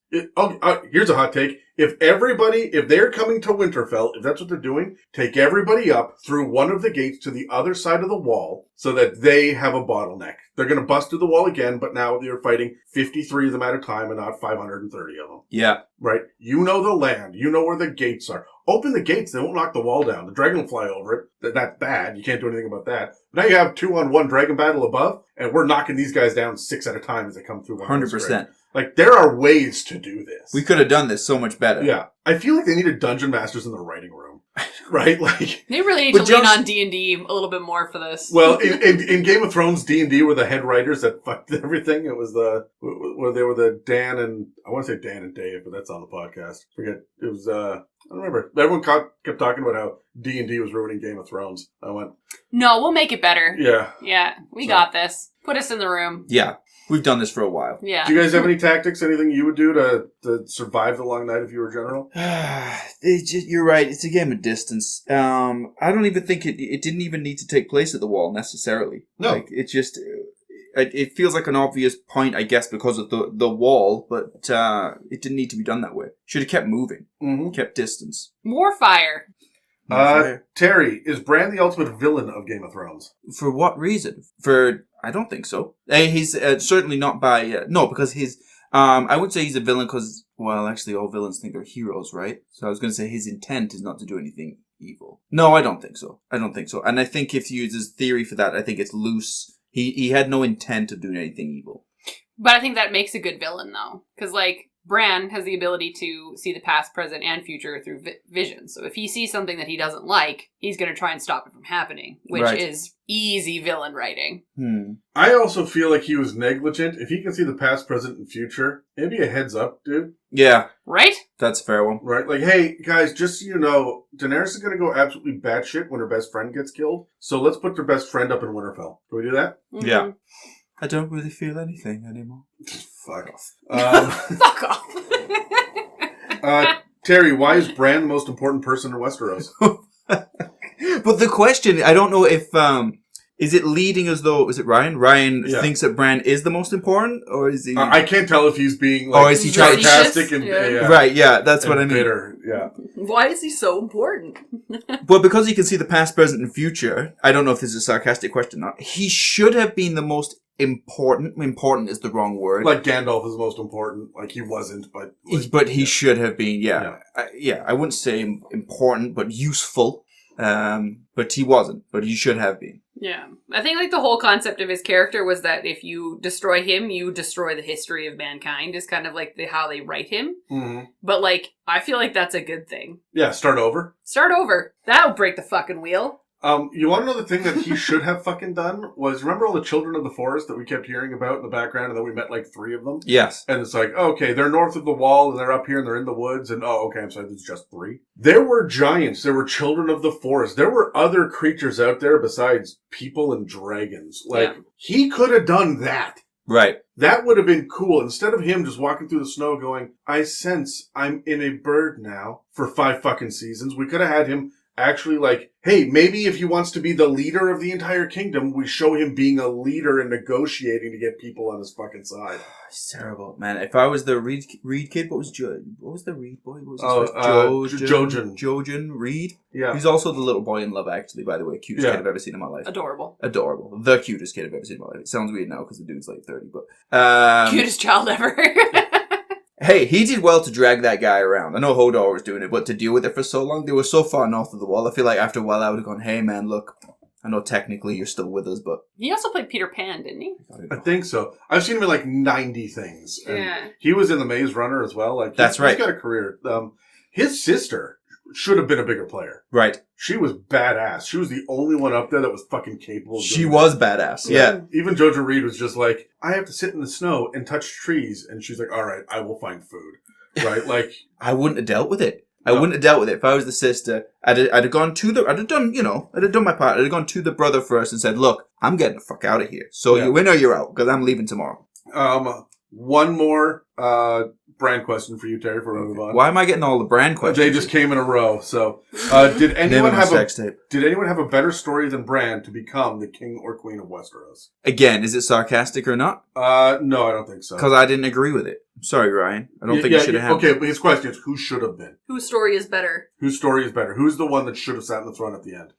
Here's a hot take. If they're coming to Winterfell, if that's what they're doing, take everybody up through one of the gates to the other side of the wall so that they have a bottleneck. They're going to bust through the wall again, but now they're fighting 53 of them at a time and not 530 of them. Yeah. Right? You know the land. You know where the gates are. Open the gates. They won't knock the wall down. The dragon will fly over it. That's bad. You can't do anything about that. But now you have 2-on-1 dragon battle above, and we're knocking these guys down 6 at a time as they come through. 100%. Like, there are ways to do this. We could have done this so much better. Yeah. I feel like they needed dungeon masters in the writing room. Right? Like, they really need to lean on D&D a little bit more for this. Well, in Game of Thrones, D&D were the head writers that fucked everything. It was they were the Dan and, I want to say Dan and Dave, but that's on the podcast. Forget. It was, I don't remember. Everyone kept talking about how D&D was ruining Game of Thrones. I went, no, we'll make it better. Yeah. Yeah, we got this. Put us in the room. Yeah. We've done this for a while. Yeah. Do you guys have any tactics, anything you would do to survive the long night if you were general? You're right. It's a game of distance. I don't even think it didn't even need to take place at the wall necessarily. No. Like, it just... It feels like an obvious point, I guess, because of the wall, but it didn't need to be done that way. Should have kept moving. Mm-hmm. Kept distance. More fire. Terry, is Bran the ultimate villain of Game of Thrones? For what reason? I don't think so. He's certainly not by... no, because his... I would say he's a villain because... Well, actually, all villains think they're heroes, right? So I was going to say his intent is not to do anything evil. No, I don't think so. And I think if you use his theory for that, I think it's loose. He had no intent of doing anything evil. But I think that makes a good villain, though. Because, like, Bran has the ability to see the past, present, and future through vision. So if he sees something that he doesn't like, he's going to try and stop it from happening, which is easy villain writing. I also feel like he was negligent. If he can see the past, present, and future, maybe a heads up, dude. Yeah. Right? That's a fair one. Right? Like, hey, guys, just so you know, Daenerys is going to go absolutely batshit when her best friend gets killed. So let's put their best friend up in Winterfell. Can we do that? Mm-hmm. Yeah. I don't really feel anything anymore. Fuck off. Fuck off. Terry, why is Bran the most important person in Westeros? But the question, I don't know if... is it leading as though... Is it Ryan? Ryan thinks that Bran is the most important? Or is he... I can't tell if he's being like... Or is he trying sarcastic and... Right, yeah, that's what I mean. Bitter, yeah. Why is he so important? Well, because he can see the past, present, and future, I don't know if this is a sarcastic question or not, he should have been the most important. Important is the wrong word. Like Gandalf is most important. Like he wasn't, but... But he should have been, yeah. I wouldn't say important, but useful. But he wasn't. But he should have been. Yeah. I think, like, the whole concept of his character was that if you destroy him, you destroy the history of mankind, is kind of like how they write him. Mm-hmm. But, like, I feel like that's a good thing. Yeah, start over. Start over. That'll break the fucking wheel. You want to know the thing that he should have fucking done? Was, remember all the children of the forest that we kept hearing about in the background and then we met like 3 of them? Yes. And it's like, okay, they're north of the wall and they're up here and they're in the woods and, oh, okay, I'm sorry, there's just 3. There were giants. There were children of the forest. There were other creatures out there besides people and dragons. Like, he could have done that. Right. That would have been cool. Instead of him just walking through the snow going, I sense I'm in a bird now for 5 fucking seasons, we could have had him actually like, hey, maybe if he wants to be the leader of the entire kingdom, we show him being a leader and negotiating to get people on his fucking side. It's terrible, man. If I was the Reed kid, what was the Reed boy? What was his Jojen Reed. Yeah. He's also the little boy in Love Actually, by the way. Cutest kid I've ever seen in my life. Adorable. The cutest kid I've ever seen in my life. It sounds weird now because the dude's like 30, but... cutest child ever. Hey, he did well to drag that guy around. I know Hodor was doing it, but to deal with it for so long, they were so far north of the wall. I feel like after a while I would have gone, hey man, look, I know technically you're still with us, but... He also played Peter Pan, didn't he? I think so. I've seen him in like 90 things. And yeah. He was in The Maze Runner as well. Like, that's right. He's got a career. His sister should have been a bigger player. Right. She was badass. She was the only one up there that was fucking capable of She was badass, yeah. Even Jojen Reed was just like, I have to sit in the snow and touch trees. And she's like, all right, I will find food. Right? Like, I wouldn't have dealt with it. I wouldn't have dealt with it. If I was the sister, I'd have gone to I'd have done my part. I'd have gone to the brother first and said, look, I'm getting the fuck out of here. So you win or you're out, because I'm leaving tomorrow. One more brand question for you, Terry, before we move on. Why am I getting all the brand questions? They just came in a row. So, did anyone have a better story than Bran to become the king or queen of Westeros? Again, is it sarcastic or not? No, I don't think so. Because I didn't agree with it. Sorry, Ryan. I don't think it should have happened. Okay, but his question is, who should have been? Whose story is better? Whose story is better? Who's the one that should have sat in the throne at the end?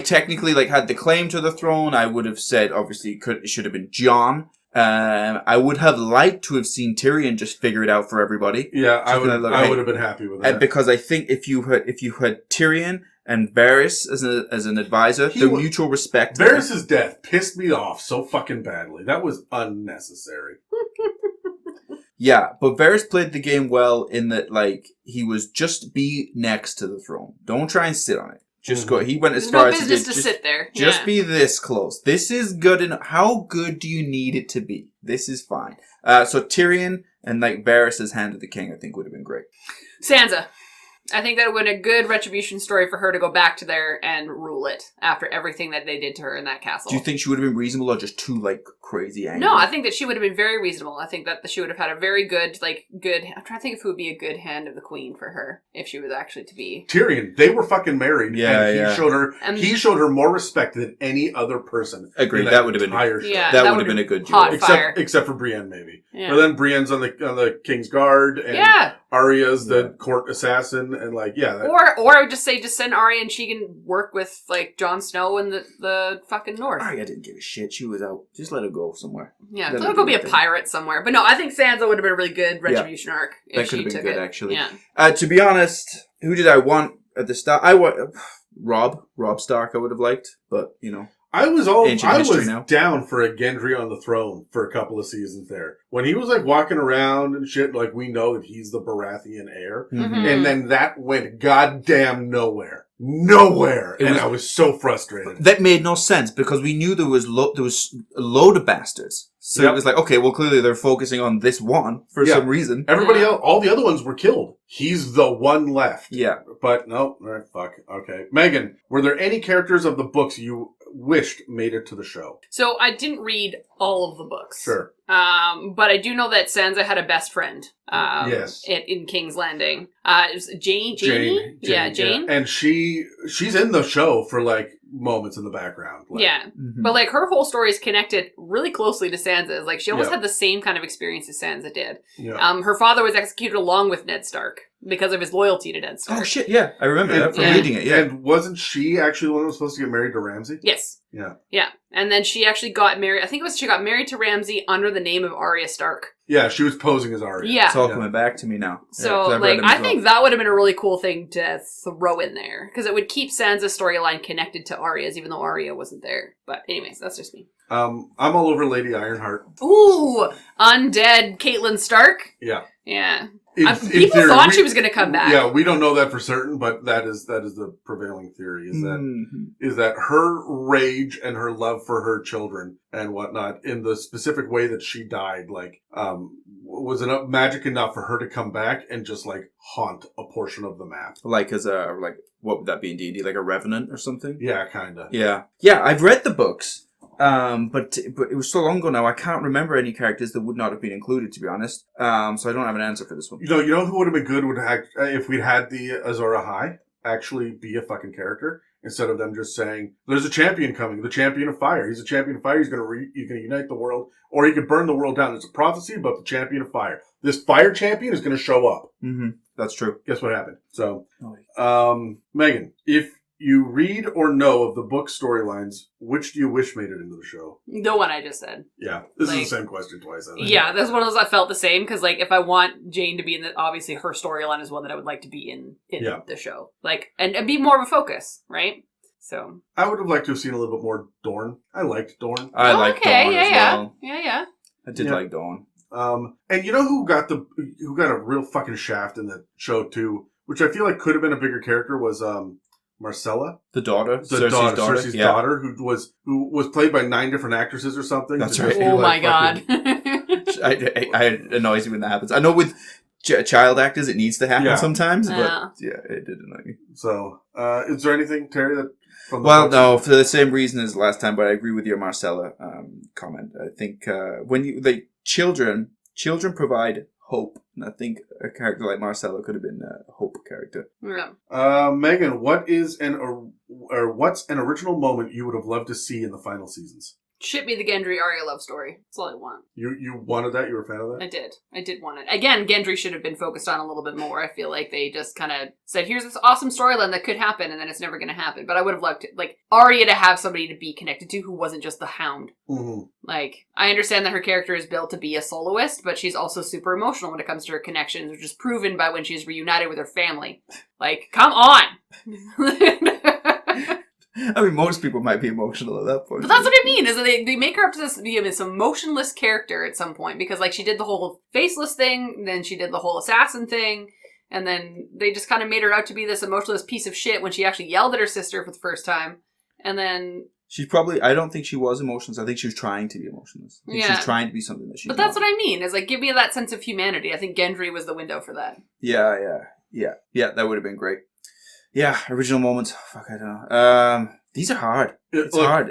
Technically, had the claim to the throne, I would have said, obviously, it should have been Jon. I would have liked to have seen Tyrion just figure it out for everybody. Yeah, I would have been happy with that. Because I think if you had Tyrion and Varys as an advisor, the mutual respect. Varys' death pissed me off so fucking badly. That was unnecessary. Yeah, but Varys played the game well in that, he was just be next to the throne. Don't try and sit on it. Just go. He went as far as he did. No business to sit there. Just be this close. This is good enough. How good do you need it to be? This is fine. So Tyrion and Varys' Hand of the King, I think, would have been great. Sansa. I think that would have been a good retribution story for her to go back to there and rule it after everything that they did to her in that castle. Do you think she would have been reasonable or just too, crazy angry? No, I think that she would have been very reasonable. I think that she would have had a very good, I'm trying to think of who would be a good hand of the queen for her if she was actually to be. Tyrion. They were fucking married. Yeah, and he showed her more respect than any other person. Agreed. That would have been that would have been a good job. Except for Brienne, maybe. Yeah. But then Brienne's on the King's Guard, and Arya's the court assassin, and Or I would just say, just send Arya and she can work with Jon Snow in the fucking north. Arya didn't give a shit. She was out. Just let her go somewhere. Yeah, let her go be a pirate somewhere. But no, I think Sansa would have been a really good retribution arc if she took it. That could have been good, actually. Yeah. To be honest, who did I want at the start? I want Robb Stark. I would have liked, but I was down for a Gendry on the throne for a couple of seasons there. When he was walking around and shit, we know that he's the Baratheon heir. Mm-hmm. And then that went goddamn nowhere. I was so frustrated. That made no sense because we knew there was a load of bastards. So it was okay, well clearly they're focusing on this one for some reason. Everybody else, all the other ones were killed. He's the one left. Yeah. But no, alright, fuck. Okay. Megan, were there any characters of the books you wished made it to the show? So I didn't read all of the books. Sure. But I do know that Sansa had a best friend. Yes. In King's Landing. It was Jane. Yeah, Jane. Yeah. And she's in the show for moments in the background. Mm-hmm. But her whole story is connected really closely to Sansa's. She almost had the same kind of experience as Sansa did. Yeah. Her father was executed along with Ned Stark because of his loyalty to Ned Stark. Oh shit, yeah. I remember that from reading it, yeah. And wasn't she actually the one that was supposed to get married to Ramsay? Yes. Yeah. Yeah. And then she actually got married, she got married to Ramsay under the name of Arya Stark. Yeah, she was posing as Arya. Yeah. It's all coming back to me now. So, I think that would have been a really cool thing to throw in there. Because it would keep Sansa's storyline connected to Arya's, even though Arya wasn't there. But anyways, that's just me. I'm all over Lady Ironheart. Ooh! Undead Catelyn Stark? Yeah. Yeah. People thought she was going to come back. Yeah, we don't know that for certain, but that is the prevailing theory, is that her rage and her love for her children and whatnot, in the specific way that she died, was enough magic enough for her to come back and just haunt a portion of the map. What would that be in D&D? Like a revenant or something? Yeah, kinda. Yeah. Yeah, I've read the books. But it was so long ago now, I can't remember any characters that would not have been included, to be honest. So I don't have an answer for this one. You know who would have been good if we'd had the Azor Ahai actually be a fucking character instead of them just saying, "There's a champion coming, the champion of fire. He's a champion of fire. He's gonna unite the world, or he could burn the world down." There's a prophecy about the champion of fire. This fire champion is gonna show up. Mm-hmm. That's true. Guess what happened? So, Megan, if you read or know of the book storylines, which do you wish made it into the show? The one I just said. Yeah. This is the same question twice, I think. Yeah, that's one of those I felt the same, because, if I want Jane to be in obviously her storyline is one that I would like to be in the show. And be more of a focus, right? So. I would have liked to have seen a little bit more Dorne. I liked Dorne. I liked Dorne as well. Yeah. I did like Dorne. And you know who got a real fucking shaft in the show, too, which I feel like could have been a bigger character, was, Marcella, the daughter, Cersei's daughter, who was played by 9 different actresses or something. That's right. Oh my god! I annoys me when that happens. I know with child actors it needs to happen sometimes, but it did annoy me. So, is there anything, Terry, that? No, for the same reason as last time, but I agree with your Marcella comment. I think when children provide hope. And I think a character like Marcelo could have been a hope character. Yeah. Megan, what's an original moment you would have loved to see in the final seasons? Ship me the Gendry Arya love story. That's all I want. You wanted that? You were a fan of that? I did want it. Again, Gendry should have been focused on a little bit more. I feel like they just kind of said, here's this awesome storyline that could happen, and then it's never going to happen. But I would have loved, Arya to have somebody to be connected to who wasn't just the Hound. Mm-hmm. I understand that her character is built to be a soloist, but she's also super emotional when it comes to her connections, which is proven by when she's reunited with her family. Come on! I mean, most people might be emotional at that point. But that's what I mean, is that they make her up to this emotionless character at some point, because, she did the whole faceless thing, then she did the whole assassin thing, and then they just kind of made her out to be this emotionless piece of shit when she actually yelled at her sister for the first time, and then... I don't think she was emotionless. I think she was trying to be emotionless. I think she was trying to be something that she's But that's what I mean, is, give me that sense of humanity. I think Gendry was the window for that. Yeah, that would have been great. Yeah, original moments. Fuck, I don't know. These are hard. It's hard.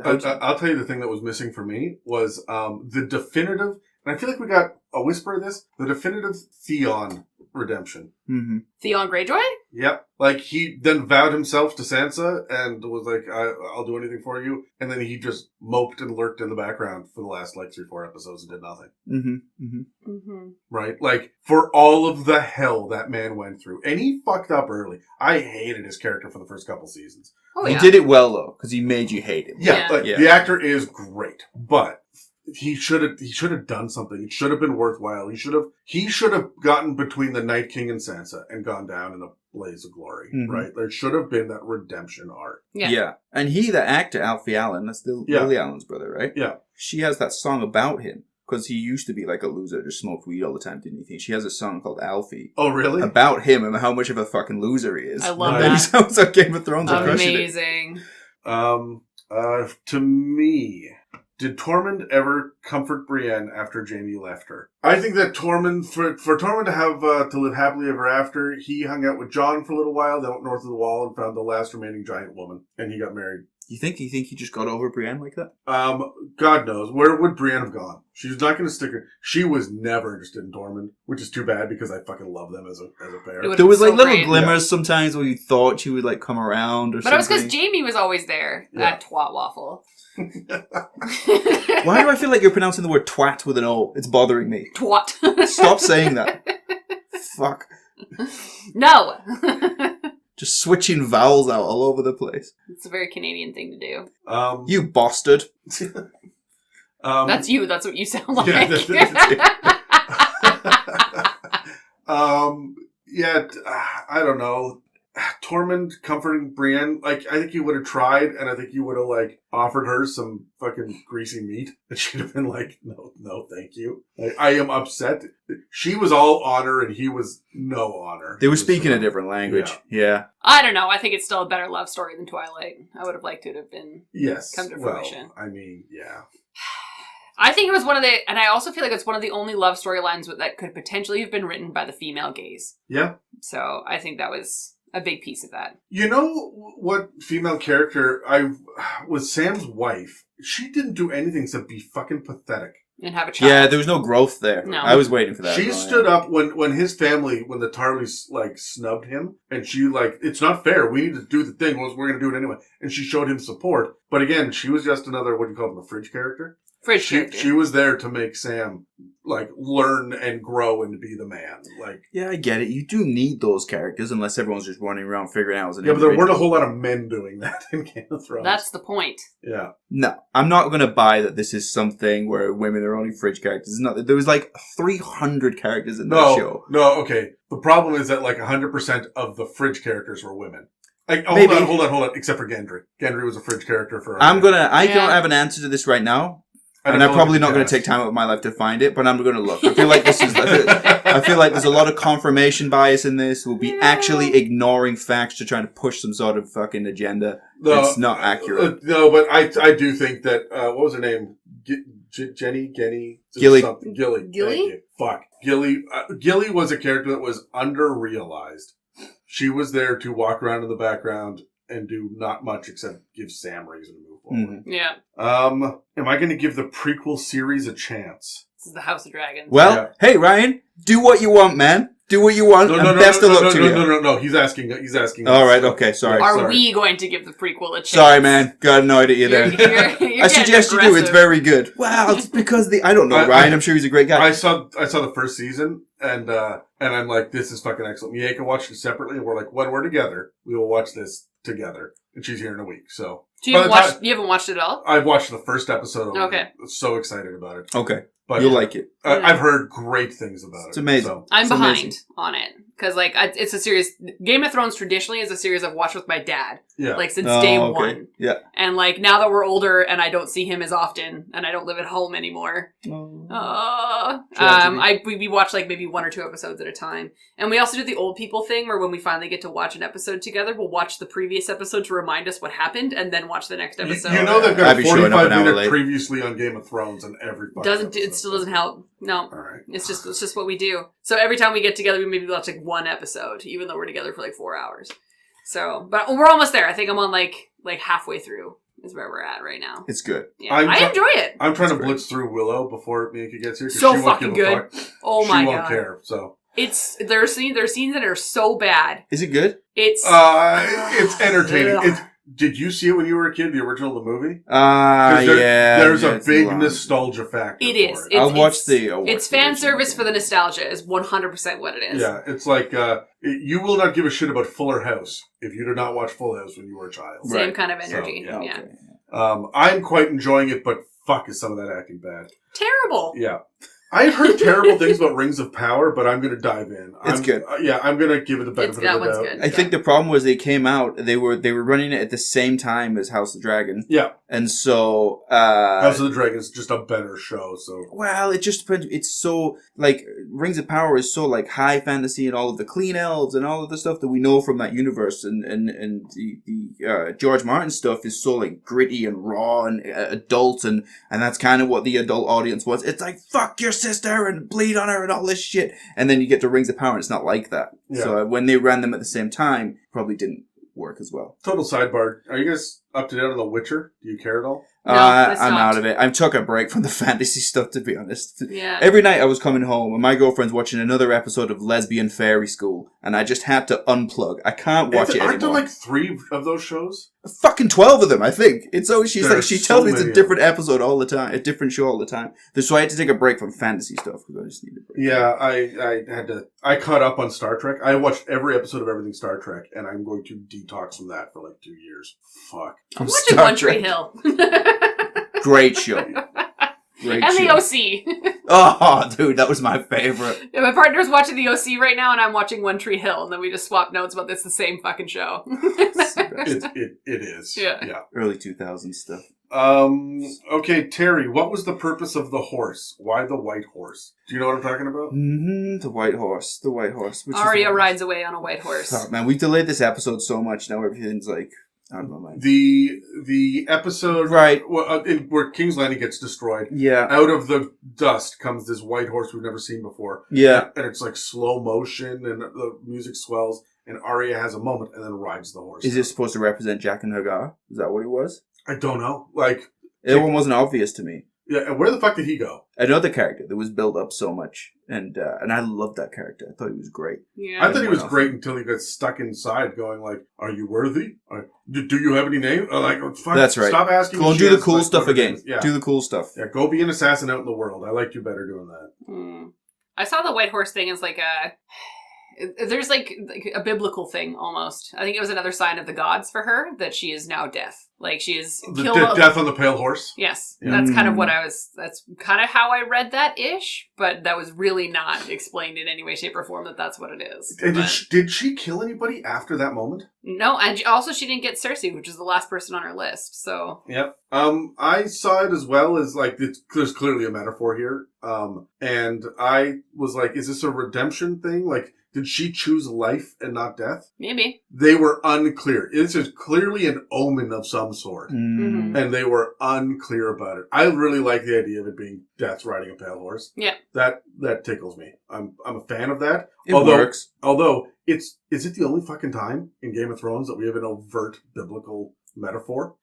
I'll tell you the thing that was missing for me was the definitive, and I feel like we got a whisper of this, the definitive Theon redemption. Mm-hmm. Theon Greyjoy? Yep. He then vowed himself to Sansa and was like, I'll do anything for you. And then he just moped and lurked in the background for the last 3-4 episodes and did nothing. Mm-hmm. Mm-hmm. Mm-hmm. Right? For all of the hell that man went through. And he fucked up early. I hated his character for the first couple seasons. Oh, He did it well, though, because he made you hate him. Yeah. The actor is great. But... He should have done something. It should have been worthwhile. He should have gotten between the Night King and Sansa and gone down in a blaze of glory. Mm-hmm. Right? There should have been that redemption arc. Yeah. And the actor, Alfie Allen, that's Lily Allen's brother, right? Yeah. She has that song about him because he used to be a loser, just smoked weed all the time, didn't he? She has a song called Alfie. Oh, really? About him and how much of a fucking loser he is. I love that. He sounds like Game of Thrones. Amazing. To me... Did Tormund ever comfort Brienne after Jaime left her? I think that Tormund, for Tormund to have to live happily ever after, he hung out with Jon for a little while, then went north of the Wall and found the last remaining giant woman, and he got married. You think he just got over Brienne like that? God knows. Where would Brienne have gone? She's not going to stick her. She was never interested in Tormund, which is too bad because I fucking love them as a pair. There was little glimmers sometimes where you thought she would come around or something. But it was because Jaime was always there. That twat waffle. Why do I feel like you're pronouncing the word twat with an O? It's bothering me. Twat. Stop saying that. Fuck. No. Just switching vowels out all over the place. It's a very Canadian thing to do. You bastard. That's you. That's what you sound like. I don't know. Tormund comforting Brienne, I think he would have tried, and I think he would have, offered her some fucking greasy meat, and she'd have been like, no, thank you. I am upset. She was all honor, and he was no honor. They were speaking a different language. Yeah. I don't know. I think it's still a better love story than Twilight. I would have liked it to have been come to fruition. I mean, yeah. I think it was and I also feel like it's one of the only love storylines that could potentially have been written by the female gaze. Yeah. So I think that was a big piece of that. You know what female character was Sam's wife? She didn't do anything except be fucking pathetic. And have a child. Yeah, there was no growth there. No. I was waiting for that. She stood up when his family, when the Tarleys, snubbed him, and she, it's not fair. We need to do the thing. We're going to do it anyway. And she showed him support. But again, she was just another, what do you call them, a fridge character? Character. She was there to make Sam, learn and grow and be the man. Yeah, I get it. You do need those characters unless everyone's just running around figuring out. Yeah, but there weren't a whole lot of men doing that in Game of Thrones. That's the point. Yeah. No, I'm not going to buy that this is something where women are only fridge characters. It's not. There was 300 characters in that show. No, okay. The problem is that 100% of the fridge characters were women. Hold on. Except for Gendry. Gendry was a fridge character for... I don't have an answer to this right now. And I'm probably not going to take time out of my life to find it, but I'm going to look. I feel like I feel like there's a lot of confirmation bias in this. We'll be actually ignoring facts to try to push some sort of fucking agenda. It's not accurate. No, but I do think that, what was her name? Gilly? Gilly. Gilly? Fuck. Gilly was a character that was under-realized. She was there to walk around in the background and do not much except give Sam reason to move forward. Mm-hmm. Yeah. Am I going to give the prequel series a chance? This is the House of Dragons. Well, hey, Ryan, do what you want, man. Do what you want, and best of luck to you. No. He's asking. All right, okay, sorry. Are we going to give the prequel a chance? Sorry, man. Got annoyed at you there. You're I suggest you do. It's very good. Wow, it's because I don't know, Ryan. I'm sure he's a great guy. I saw the first season, and I'm like, this is fucking excellent. Mieka watched it separately, and we're like, when we're together, we will watch this together. And she's here in a week, so. So you haven't watched it all? I've watched the first episode. Okay. I'm so excited about it. Okay. But you'll like it. I've heard great things about it. It's amazing. So. I'm behind on it. Because, like, it's a series... Game of Thrones traditionally is a series I've watched with my dad. Yeah. Like, since day one. Yeah. And, like, now that we're older and I don't see him as often and I don't live at home anymore. We watch, like, maybe 1 or 2 episodes at a time. And we also do the old people thing where when we finally get to watch an episode together, we'll watch the previous episode to remind us what happened and then watch the next episode. You know they've got a 45-minute previously on Game of Thrones and every It still doesn't help. No. All right. It's just what we do. So every time we get together, we maybe watch, like, 1 episode, even though we're together for, like, 4 hours. So, but we're almost there. I think I'm on, like halfway through is where we're at right now. It's good. Yeah, I enjoy it. I'm trying to blitz through Willow before Mieka gets here. So fucking good. Oh my god. She won't care, so. There are scenes that are so bad. Is it good? It's entertaining. Did you see it when you were a kid, the original, the movie? There's a big nostalgia factor. It is. I'll watch it's fan service for the nostalgia is 100% what it is. Yeah, it's like, you will not give a shit about Fuller House if you did not watch Full House when you were a child. Same kind of energy. So, yeah. Okay. I'm quite enjoying it, but fuck is some of that acting bad. Terrible. Yeah. I've heard terrible things about Rings of Power, but I'm going to dive in. It's good. I'm going to give it the benefit of the doubt. Good. I think the problem was they came out, they were running it at the same time as House of the Dragon. Yeah. And so... House of the Dragon is just a better show, so... Well, it just depends. It's so, like, Rings of Power is so, like, high fantasy and all of the clean elves and all of the stuff that we know from that universe. And the George Martin stuff is so, like, gritty and raw and adult, and that's kind of what the adult audience was. It's like, fuck your sister and bleed on her and all this shit. And then you get to Rings of Power and it's not like that. Yeah. So when they ran them at the same time, probably didn't work as well. Total sidebar. Are you guys up to date on The Witcher? Do you care at all? No, I'm out of it. I took a break from the fantasy stuff, to be honest. Yeah. Every night I was coming home and my girlfriend's watching another episode of Lesbian Fairy School, and I just had to unplug. I can't watch it anymore. Aren't there like 3 of those shows? Fucking 12 of them, I think. It's always she tells me it's a different episode all the time, a different show all the time. So I had to take a break from fantasy stuff because I just needed a break. Yeah, I caught up on Star Trek. I watched every episode of everything Star Trek, and I'm going to detox from that for like 2 years. Fuck. I'm watching One Tree Hill. Great show. Great and show. The OC. Oh, dude, that was my favorite. Yeah, my partner's watching the OC right now, and I'm watching One Tree Hill, and then we just swap notes about this the same fucking show. It is. Yeah. Early 2000s stuff. Okay, Terry, what was the purpose of the horse? Why the white horse? Do you know what I'm talking about? Mm-hmm. The white horse. Arya rides away on a white horse. Oh, man, we've delayed this episode so much now. Everything's like, I don't know, man. The episode where King's Landing gets destroyed. Yeah. Out of the dust comes this white horse we've never seen before. Yeah. And it's like slow motion, and the music swells, and Arya has a moment and then rides the horse. Is this supposed to represent Jack and Hagar? Is that what it was? I don't know. Like, it wasn't obvious to me. Yeah, and where the fuck did he go? Another character that was built up so much, and I loved that character. I thought he was great. Yeah, I thought he was great until he got stuck inside, going like, "Are you worthy? Do you have any name?" Like, fuck, that's right. Stop asking. Go and do the cool stuff again. Yeah. Do the cool stuff. Yeah, go be an assassin out in the world. I liked you better doing that. I saw the white horse thing as like there's like a biblical thing almost. I think it was another sign of the gods for her that she is now death. Like she is killed. Death on the pale horse? Yes. Yeah. That's kind of what that's kind of how I read that ish, but that was really not explained in any way, shape, or form that that's what it is. And did she kill anybody after that moment? No, and also she didn't get Cersei, which is the last person on her list, so. Yep. I saw it as well as like, there's clearly a metaphor here. And I was like, is this a redemption thing? Like, did she choose life and not death? Maybe. They were unclear. This is clearly an omen of some sort. Mm-hmm. And they were unclear about it. I really like the idea of it being death riding a pale horse. Yeah. That tickles me. I'm a fan of that. It works. Although, is it the only fucking time in Game of Thrones that we have an overt biblical metaphor?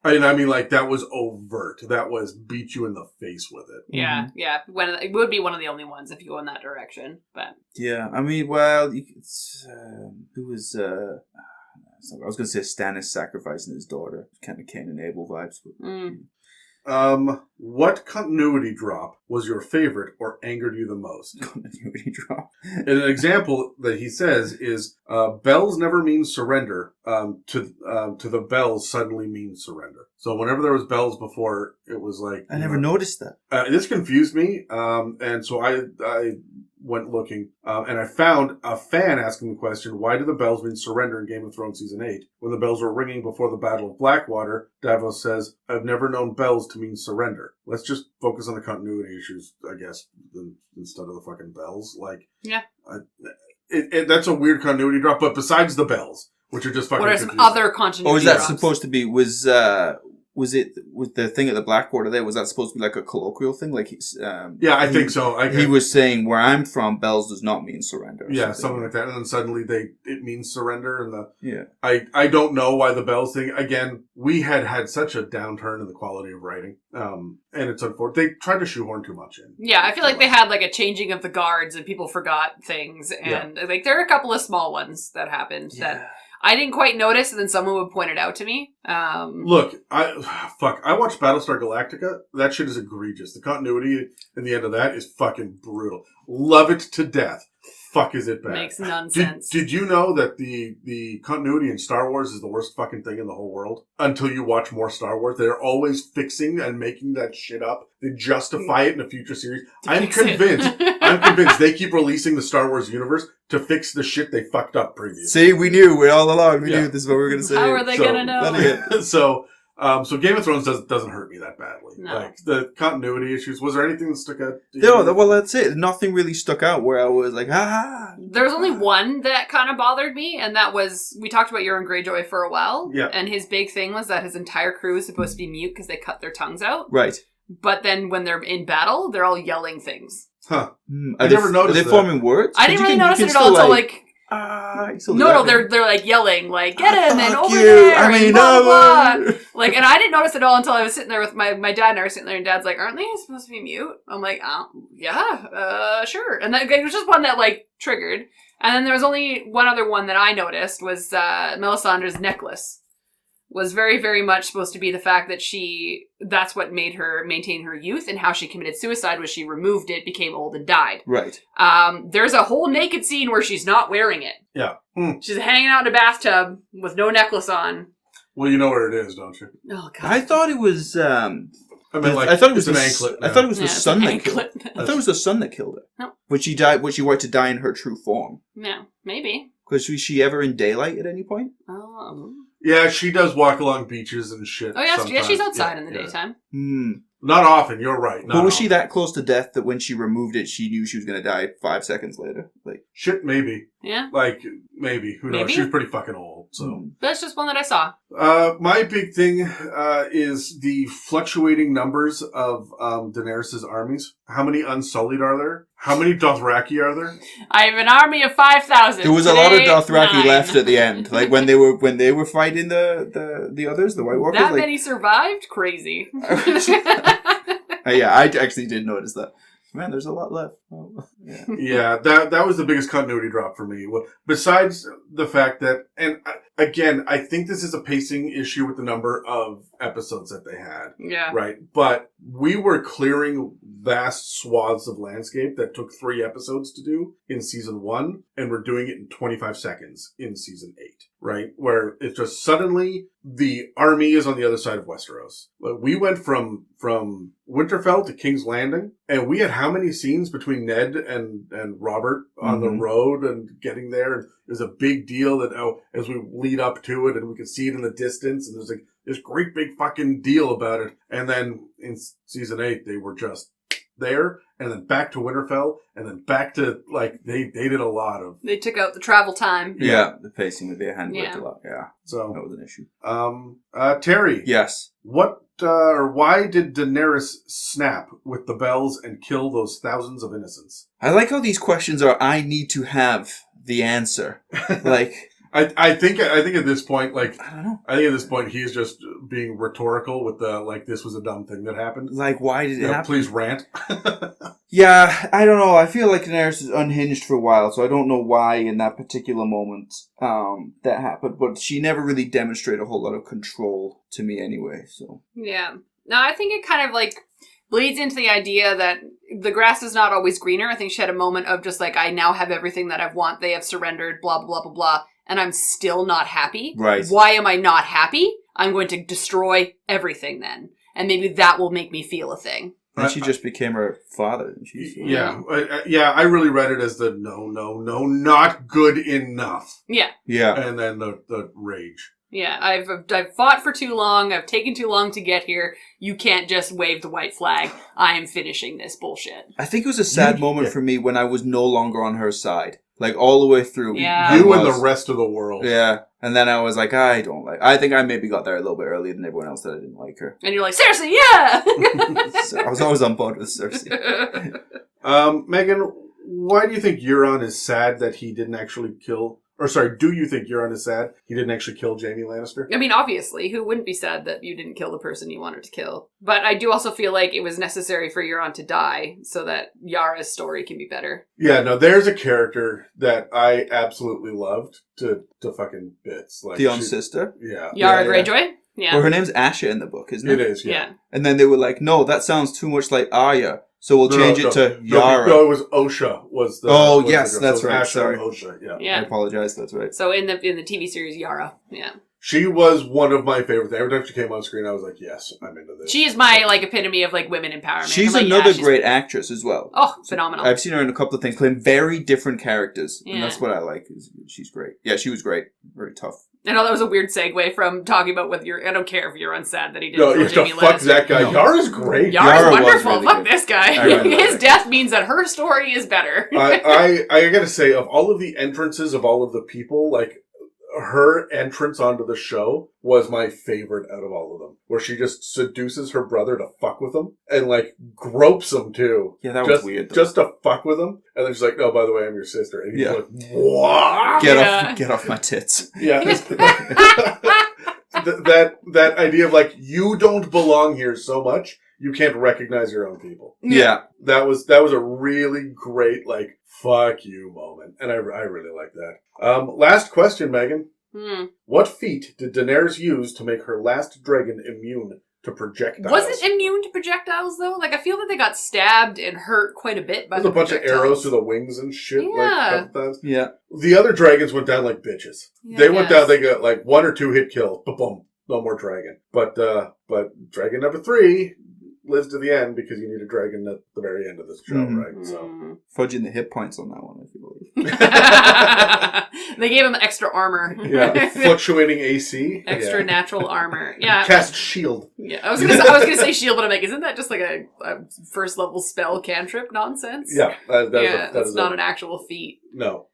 I mean, like, that was overt. That was beat you in the face with it. Yeah, yeah. It would be one of the only ones if you go in that direction. But yeah, I mean, well, who was I was going to say Stannis sacrificing his daughter, kind of Cain and Abel vibes. What continuity drop was your favorite or angered you the most? Continuity drop. And an example that he says is, bells never mean surrender. To the bells suddenly means surrender. So whenever there was bells before, it was like... I never noticed that. This confused me. And so I went looking, and I found a fan asking the question, why do the bells mean surrender in Game of Thrones Season 8? When the bells were ringing before the Battle of Blackwater, Davos says, I've never known bells to mean surrender. Let's just focus on the continuity issues, I guess, instead of the fucking bells. Like, yeah. That's a weird continuity drop, but besides the bells, which are just fucking what are some confusing. other continuity Or is that drops? supposed to be, was it with the thing at the Blackwater there? Was that supposed to be like a colloquial thing? Like yeah, I think so. He was saying, "Where I'm from, bells does not mean surrender." Yeah, something like that. And then suddenly it means surrender. And yeah, I don't know why the bells thing. Again, we had such a downturn in the quality of writing, and it's unfortunate. They tried to shoehorn too much in. Yeah, I feel like they had like a changing of the guards and people forgot things, and like there are a couple of small ones that happened that I didn't quite notice, and then someone would point it out to me. Look, I watched Battlestar Galactica. That shit is egregious. The continuity in the end of that is fucking brutal. Love it to death. Fuck, is it bad? Makes none sense. Did you know that the continuity in Star Wars is the worst fucking thing in the whole world? Until you watch more Star Wars. They're always fixing and making that shit up. They justify it in a future series. I'm convinced they keep releasing the Star Wars universe to fix the shit they fucked up previously. See, we knew all along. We knew this is what we were going to say. How are they going to know? So Game of Thrones doesn't hurt me that badly. No. Like the continuity issues. Was there anything that stuck out? No, well, that's it. Nothing really stuck out where I was like, There's only one that kind of bothered me, and that was, we talked about Euron Greyjoy for a while. Yeah. And his big thing was that his entire crew is supposed to be mute because they cut their tongues out. Right. But then when they're in battle, they're all yelling things. Huh. I never noticed. Are they forming words? I didn't really notice it at all until like. They're like yelling, like, get him and over there, I mean, and blah, blah, blah. Like, and I didn't notice it all until I was sitting there with my dad, and I was sitting there, and Dad's like, aren't they supposed to be mute? I'm like, yeah, sure. And that, it was just one that, like, triggered. And then there was only one other one that I noticed was Melisandre's necklace. Was very, very much supposed to be the fact that that's what made her maintain her youth, and how she committed suicide was she removed it, became old, and died. Right. There's a whole naked scene where she's not wearing it. Yeah. She's hanging out in a bathtub with no necklace on. Well, you know where it is, don't you? Oh, God. I thought it was, I thought it was an anklet. I thought it was the sun that killed her. I thought it was the sun that killed her. No. When she died, when she wanted to die in her true form. No, maybe. Was she ever in daylight at any point? Yeah, she does walk along beaches and shit. Oh, yeah, she's outside in the daytime. Not often, you're right. But was she that close to death that when she removed it, she knew she was going to die 5 seconds later? Like, shit, maybe. Yeah. Like, maybe. Who knows? She was pretty fucking old, so. That's just one that I saw. My big thing is the fluctuating numbers of Daenerys' armies. How many Unsullied are there? How many Dothraki are there? I have an army of 5,000. There was a lot of Dothraki left at the end. Like when they were fighting the others, the White Walkers. That many survived? Crazy. Yeah, I actually did notice that. Man, there's a lot left. Oh, yeah. Yeah, that was the biggest continuity drop for me. Besides the fact that, and again, I think this is a pacing issue with the number of episodes that they had. Yeah. Right. But we were clearing vast swaths of landscape that took 3 episodes to do in season 1, and we're doing it in 25 seconds in season 8. Right? Where it's just suddenly the army is on the other side of Westeros. We went from Winterfell to King's Landing, and we had how many scenes between Ned and Robert on the road and getting there, and it was a big deal that as we lead up to it, and we could see it in the distance, and there's like this great big fucking deal about it. And then in season 8, they were just there, and then back to Winterfell, and then back to, like, they did a lot of... They took out the travel time. Yeah, the pacing would be a handled a lot, So that was an issue. Terry. Yes. What, or why did Daenerys snap with the bells and kill those thousands of innocents? I like how these questions are, I need to have the answer. Like... I think at this point, like, I don't know. I think at this point he's just being rhetorical with the, like, this was a dumb thing that happened. Like, why did it happen? Please rant. Yeah, I don't know. I feel like Daenerys is unhinged for a while, so I don't know why in that particular moment that happened. But she never really demonstrated a whole lot of control to me anyway, so. Yeah. No, I think it kind of, like, bleeds into the idea that the grass is not always greener. I think she had a moment of just, like, I now have everything that I want. They have surrendered, blah, blah, blah, blah, and I'm still not happy. Right. Why am I not happy? I'm going to destroy everything then. And maybe that will make me feel a thing. And she just became her father. And Yeah, I really read it as the no, not good enough. Yeah. Yeah. And then the rage. Yeah, I've fought for too long. I've taken too long to get here. You can't just wave the white flag. I am finishing this bullshit. I think it was a sad moment for me when I was no longer on her side. Like, all the way through. Yeah. You and the rest of the world. Yeah. And then I was like, I think I maybe got there a little bit earlier than everyone else that I didn't like her. And you're like, Cersei, yeah! So I was always on board with Cersei. Megan, why do you think Euron is sad that he didn't actually kill... Or sorry, do you think Euron is sad he didn't actually kill Jaime Lannister? I mean, obviously, who wouldn't be sad that you didn't kill the person you wanted to kill? But I do also feel like it was necessary for Euron to die so that Yara's story can be better. Yeah, no, there's a character that I absolutely loved to fucking bits. Like Theon's sister? Yeah. Yara Greyjoy? Yeah. Well, her name's Asha in the book, isn't it? It is, yeah. And then they were like, no, that sounds too much like Arya. So we'll change it to Yara. No, it was Osha. Yes, that's right. Asha Sorry. and Osha, Yeah. I apologize, that's right. So in the TV series, Yara, yeah. She was one of my favorite things. Every time she came on screen, I was like, yes, I'm into this. She is my, like, epitome of, like, women empowerment. She's like, another she's great actress as well. Oh, phenomenal. I've seen her in a couple of things, playing very different characters. Yeah. And that's what I like. She's great. Yeah, she was great. Very tough. I know that was a weird segue from talking about I don't care if you're sad that he didn't No, kill you have to Jaime fuck Lannister. that guy. No. Yara's great. Yara's Yara was wonderful. really Fuck good. this guy. I really like His her. death means that her story is better. I gotta say, of all of the entrances of all of the people, like, her entrance onto the show was my favorite out of all of them. Where she just seduces her brother to fuck with him. And, like, gropes him, too. Yeah, that was weird, though. Just to fuck with him. And then she's like, no, by the way, I'm your sister. And he's Yeah. like, what? Get off my tits. Yeah. that idea of, like, you don't belong here so much, you can't recognize your own people. Yeah. That was a really great, like, fuck you moment. And I really like that. Last question, Megan. What feat did Daenerys use to make her last dragon immune to projectiles? Was it immune to projectiles, though? Like, I feel that they got stabbed and hurt quite a bit by There's a bunch of projectiles. arrows to the wings and shit, like, a couple times. Yeah. The other dragons went down like bitches. Yeah, They I went guess. down, they got, like, 1 or 2 hit kills. Boom. No more dragon. But dragon number 3 lives to the end because you need a dragon at the very end of this show, right? So Fudging the hit points on that one, I feel like. They gave him extra armor. yeah, fluctuating AC, Extra natural armor. Yeah. Cast shield. Yeah, I was gonna say shield, but I'm like, isn't that just like a first level spell cantrip nonsense? Yeah, that's not an actual feat. No.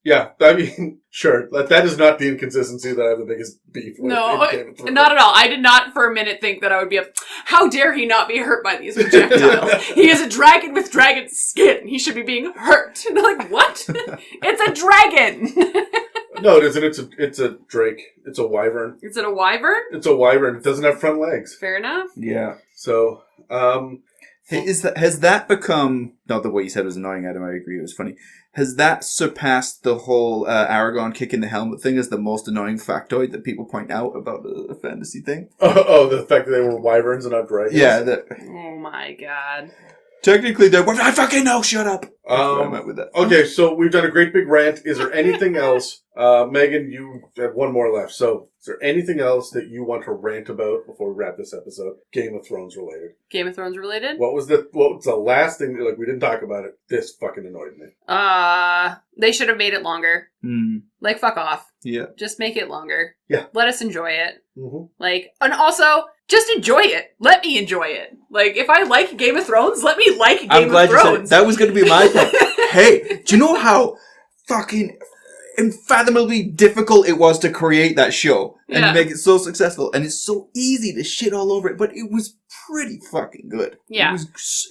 Yeah, I mean, sure. That is not the inconsistency that I have the biggest beef with. No, not at all. I did not for a minute think that I would be how dare he not be hurt by these projectiles? He is a dragon with dragon skin. He should be being hurt. And they're like, what? It's a dragon! No, it isn't. It's a drake. It's a wyvern. Is it a wyvern? It's a wyvern. It doesn't have front legs. Fair enough. Yeah. So, Hey, has that become, not that what you said was annoying, Adam, I agree, it was funny. Has that surpassed the whole Aragorn kicking the helmet thing as the most annoying factoid that people point out about a fantasy thing? Oh, the fact that they were wyverns and not dragons? Yeah. Oh my god. Technically, they're, I fucking know, shut up! That's where I went with that. Okay, so we've done a great big rant. Is there anything else? Megan, you have one more left. So, is there anything else that you want to rant about before we wrap this episode? Game of Thrones related. Game of Thrones related? What was the last thing, like, we didn't talk about it. This fucking annoyed me. They should have made it longer. Like, fuck off. Yeah. Just make it longer. Yeah. Let us enjoy it. Mm-hmm. Like, and also, just enjoy it. Let me enjoy it. Like, if I like Game of Thrones, let me like Game I'm glad of you said Thrones. that was going to be my thing. Hey, do you know how fucking unfathomably difficult it was to create that show and make it so successful? And it's so easy to shit all over it, but it was pretty fucking good. Yeah.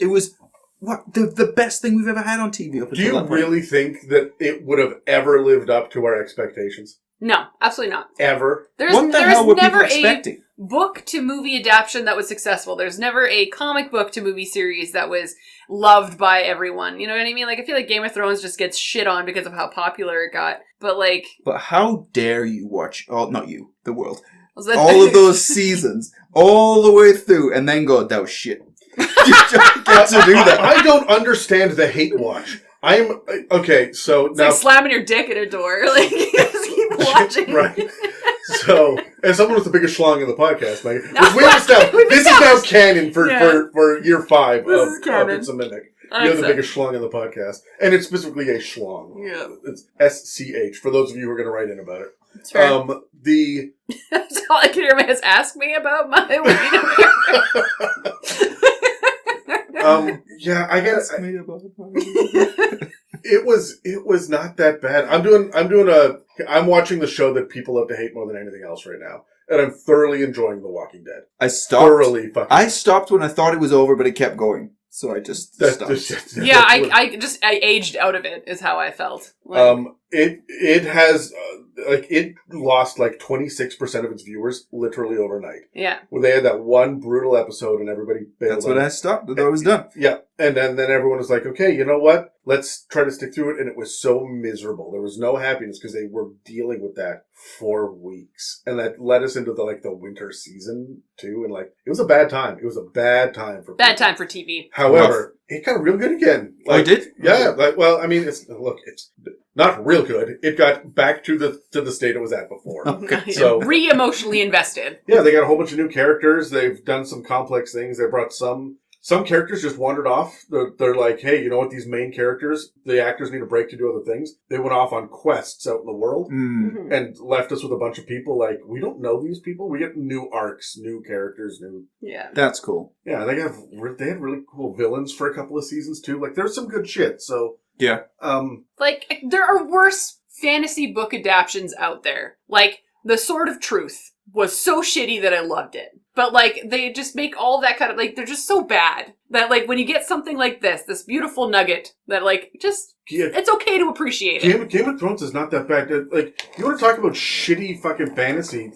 It was what the best thing we've ever had on TV up until Do you that point. really think that it would have ever lived up to our expectations? No, absolutely not. Ever? What the hell were people expecting? Book to movie adaptation that was successful. There's never a comic book to movie series that was loved by everyone. You know what I mean? Like, I feel like Game of Thrones just gets shit on because of how popular it got. But like... But how dare you watch... Oh, not you. The world. All of those seasons. All the way through. And then go, that was shit. You don't get to do that. I don't understand the hate watch. Okay, so it's now... like slamming your dick at a door. Like, you just keep watching. Right. So, as someone with the biggest schlong in the podcast, Megan, this is now canon for year 5 of ItsaMimic. You're the biggest schlong in the podcast. And it's specifically a schlong. Yeah. It's SCH, for those of you who are going to write in about it. It's fair. That's all I can hear is ask me about my yeah, I guess it was not that bad. I'm watching the show that people love to hate more than anything else right now. And I'm thoroughly enjoying The Walking Dead. I stopped. Thoroughly fucking. I stopped when I thought it was over, but it kept going. So I just stopped. Yeah, I aged out of it is how I felt. Like, it has it lost like 26% of its viewers literally overnight. Yeah. Well, they had that one brutal episode and everybody bailed. That's when I stopped. That was done. Yeah. And then everyone was like, okay, you know what? Let's try to stick through it. And it was so miserable. There was no happiness because they were dealing with that for weeks. And that led us into the winter season too. And it was a bad time. It was a bad time for bad time for TV. However, it got real good again. It did? Yeah. It's not real good. It got back to the state it was at before. Okay. So re-emotionally invested. Yeah, they got a whole bunch of new characters. They've done some complex things. They brought some characters just wandered off. They're like, hey, you know what? These main characters, the actors need a break to do other things. They went off on quests out in the world and left us with a bunch of people like, we don't know these people. We get new arcs, new characters, Yeah. That's cool. Yeah, they had really cool villains for a couple of seasons too. Like, there's some good shit. So yeah. There are worse fantasy book adaptions out there. Like, The Sword of Truth was so shitty that I loved it. But, they just make all that kind of, they're just so bad. That, when you get something like this beautiful nugget, that, it's okay to appreciate it. Game of Thrones is not that bad. You want to talk about shitty fucking fantasy,